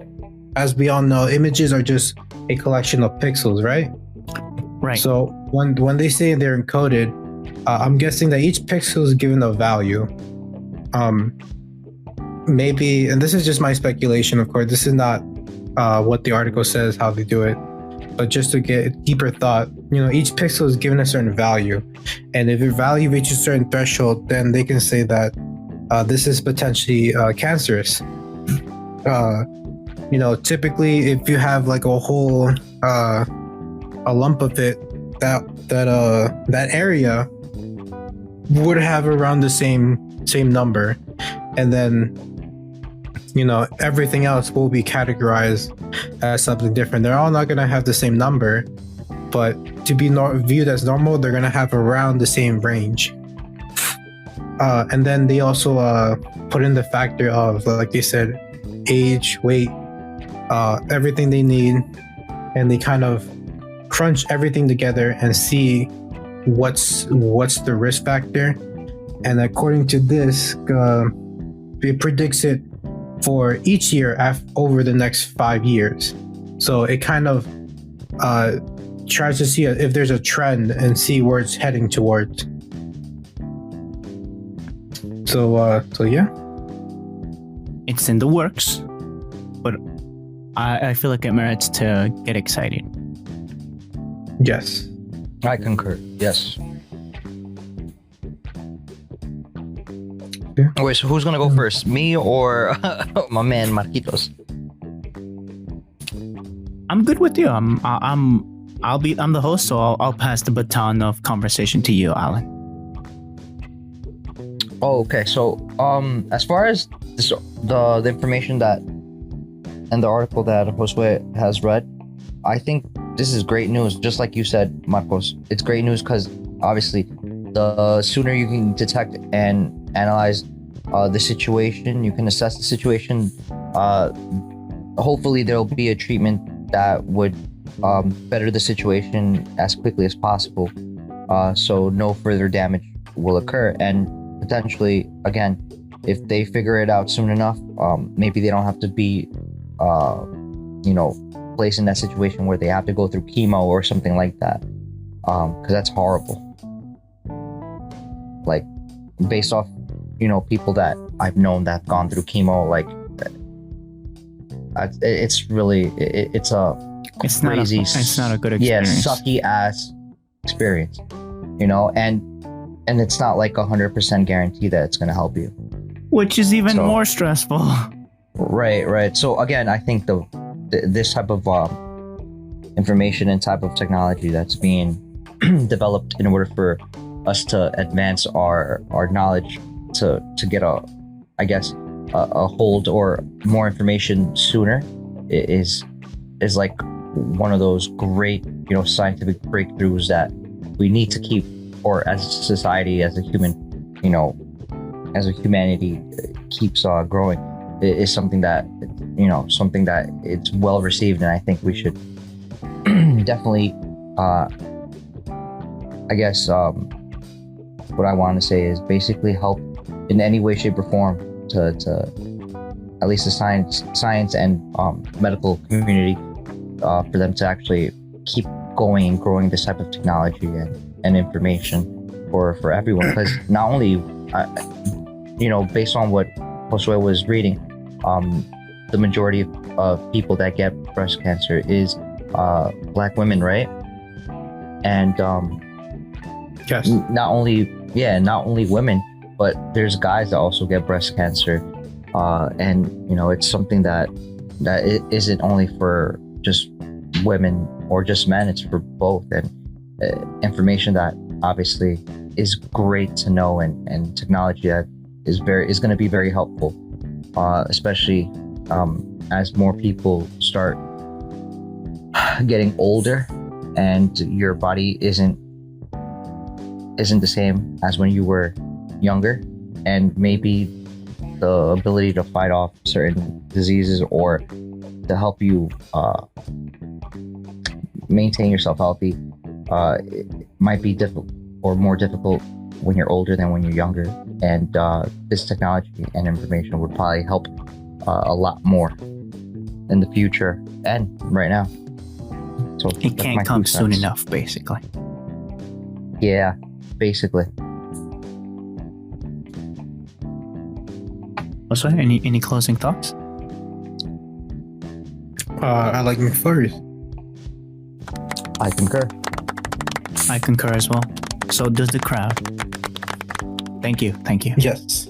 as we all know, images are just a collection of pixels, right? Right. So when they say they're encoded, I'm guessing that each pixel is given a value. Maybe, and this is just my speculation, of course, this is not what the article says, how they do it, but just to get deeper thought, each pixel is given a certain value, and if your value reaches a certain threshold, then they can say that this is potentially cancerous. Typically, if you have like a whole a lump of it, that area would have around the same number, and then everything else will be categorized as something different. They're all not going to have the same number, but to be viewed as normal, they're going to have around the same range. And then they also put in the factor of, like they said, age, weight, everything they need, and they kind of crunch everything together and see what's the risk factor. And according to this, it predicts it for each year over the next 5 years. So it kind of tries to see if there's a trend and see where it's heading towards. So yeah. It's in the works, but I feel like it merits to get excited. Yes. I concur. Yes. Yeah. Wait, so who's gonna go first? Me or my man Marquitos? I'm good with you. I'm the host, so I'll pass the baton of conversation to you, Alan. Oh, okay. So, as far as this, the information that and the article that Josue has read, I think this is great news. Just like you said, Marcos, it's great news because obviously, the sooner you can detect and analyze the situation, you can assess the situation. Hopefully, there will be a treatment that would better the situation as quickly as possible, so no further damage will occur. And potentially, again, if they figure it out soon enough, maybe they don't have to be, placed in that situation where they have to go through chemo or something like that, because that's horrible. Like, based off, people that I've known that have gone through chemo, like, it's really, it's crazy. It's not a good experience. Yeah, sucky ass experience, and it's not like 100% guarantee that it's going to help you. Which is even more stressful. Right. So again, I think this type of information and type of technology that's being developed in order for us to advance our knowledge to get a hold or more information sooner is like one of those great scientific breakthroughs that we need to keep, or as a society, as a human, as a humanity keeps growing. It is something that it's well received, and I think we should definitely what I want to say is basically help in any way, shape, or form to at least the science and medical community, for them to actually keep going and growing this type of technology and information for everyone. Because not only based on what Josue was reading, the majority of people that get breast cancer is Black women, right? And yes, not only women, but there's guys that also get breast cancer, and it's something that it isn't only for just women or just men, it's for both. And information that obviously is great to know, and technology that is going to be very helpful, especially as more people start getting older and your body isn't the same as when you were younger, and maybe the ability to fight off certain diseases or to help you maintain yourself healthy, it might be difficult or more difficult when you're older than when you're younger. And this technology and information would probably help a lot more in the future and right now. So it can't come soon enough, basically. Yeah, basically. Also, any closing thoughts? I like McFlurries. I concur. I concur as well. So does the crowd. Thank you. Yes.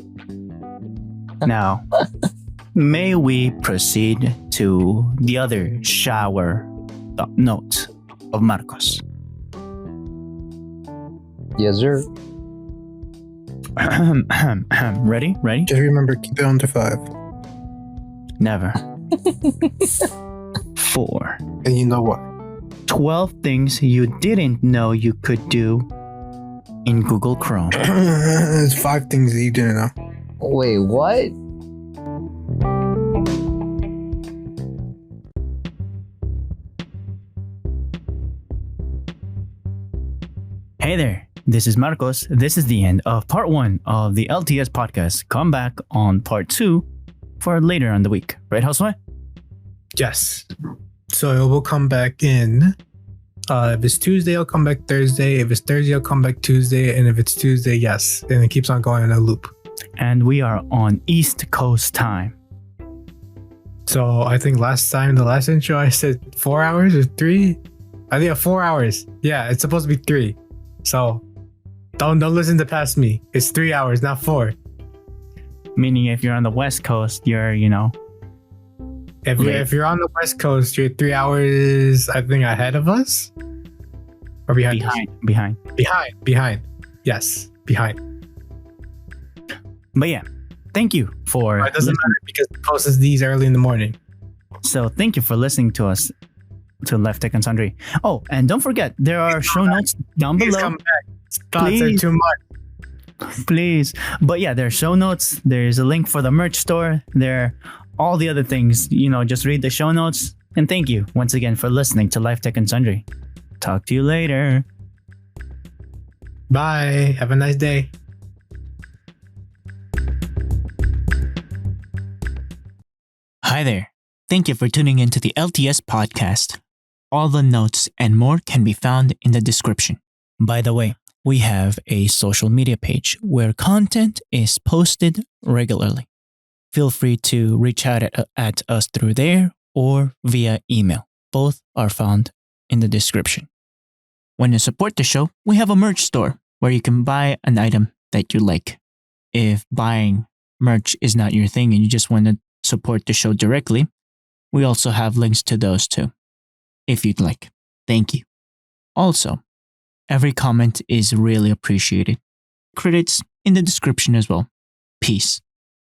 Now, may we proceed to the other shower notes of Marcos? Yes, sir. Ready? Just remember, keep it under 5. Never. 4. And you know what? 12 things you didn't know you could do in Google Chrome. There's 5 things that you didn't know. Wait, what? Hey there, this is Marcos. This is the end of part 1 of the LTS Podcast. Come back on part 2 for later on the week. Right, Josue? Yes. So it will come back in. If it's Tuesday, I'll come back Thursday. If it's Thursday, I'll come back Tuesday. And if it's Tuesday, yes. And it keeps on going in a loop. And we are on East Coast time. So I think last time, the last intro, I said 4 hours or 3. I think 4 hours. Yeah, it's supposed to be 3. So don't listen to past me. It's 3 hours, not 4. Meaning if you're on the West Coast, you're, If you're on the West Coast, you're 3 hours, I think, ahead of us? Or behind? Behind. Yes, behind. But yeah, thank you for... It doesn't matter because it posts these early in the morning. So thank you for listening to us, to Left Tech and Sundry. Oh, and don't forget, there are show notes down below. Come back. Thoughts are too much. Please. But yeah, there are show notes. There's a link for the merch store. There are all the other things. Just read the show notes. And thank you once again for listening to Life Tech and Sundry. Talk to you later. Bye. Have a nice day. Hi there. Thank you for tuning into the LTS Podcast. All the notes and more can be found in the description. By the way, we have a social media page where content is posted regularly. Feel free to reach out at us through there or via email. Both are found in the description. When you support the show, we have a merch store where you can buy an item that you like. If buying merch is not your thing and you just want to support the show directly, we also have links to those too, if you'd like. Thank you. Also, every comment is really appreciated. Credits in the description as well. Peace.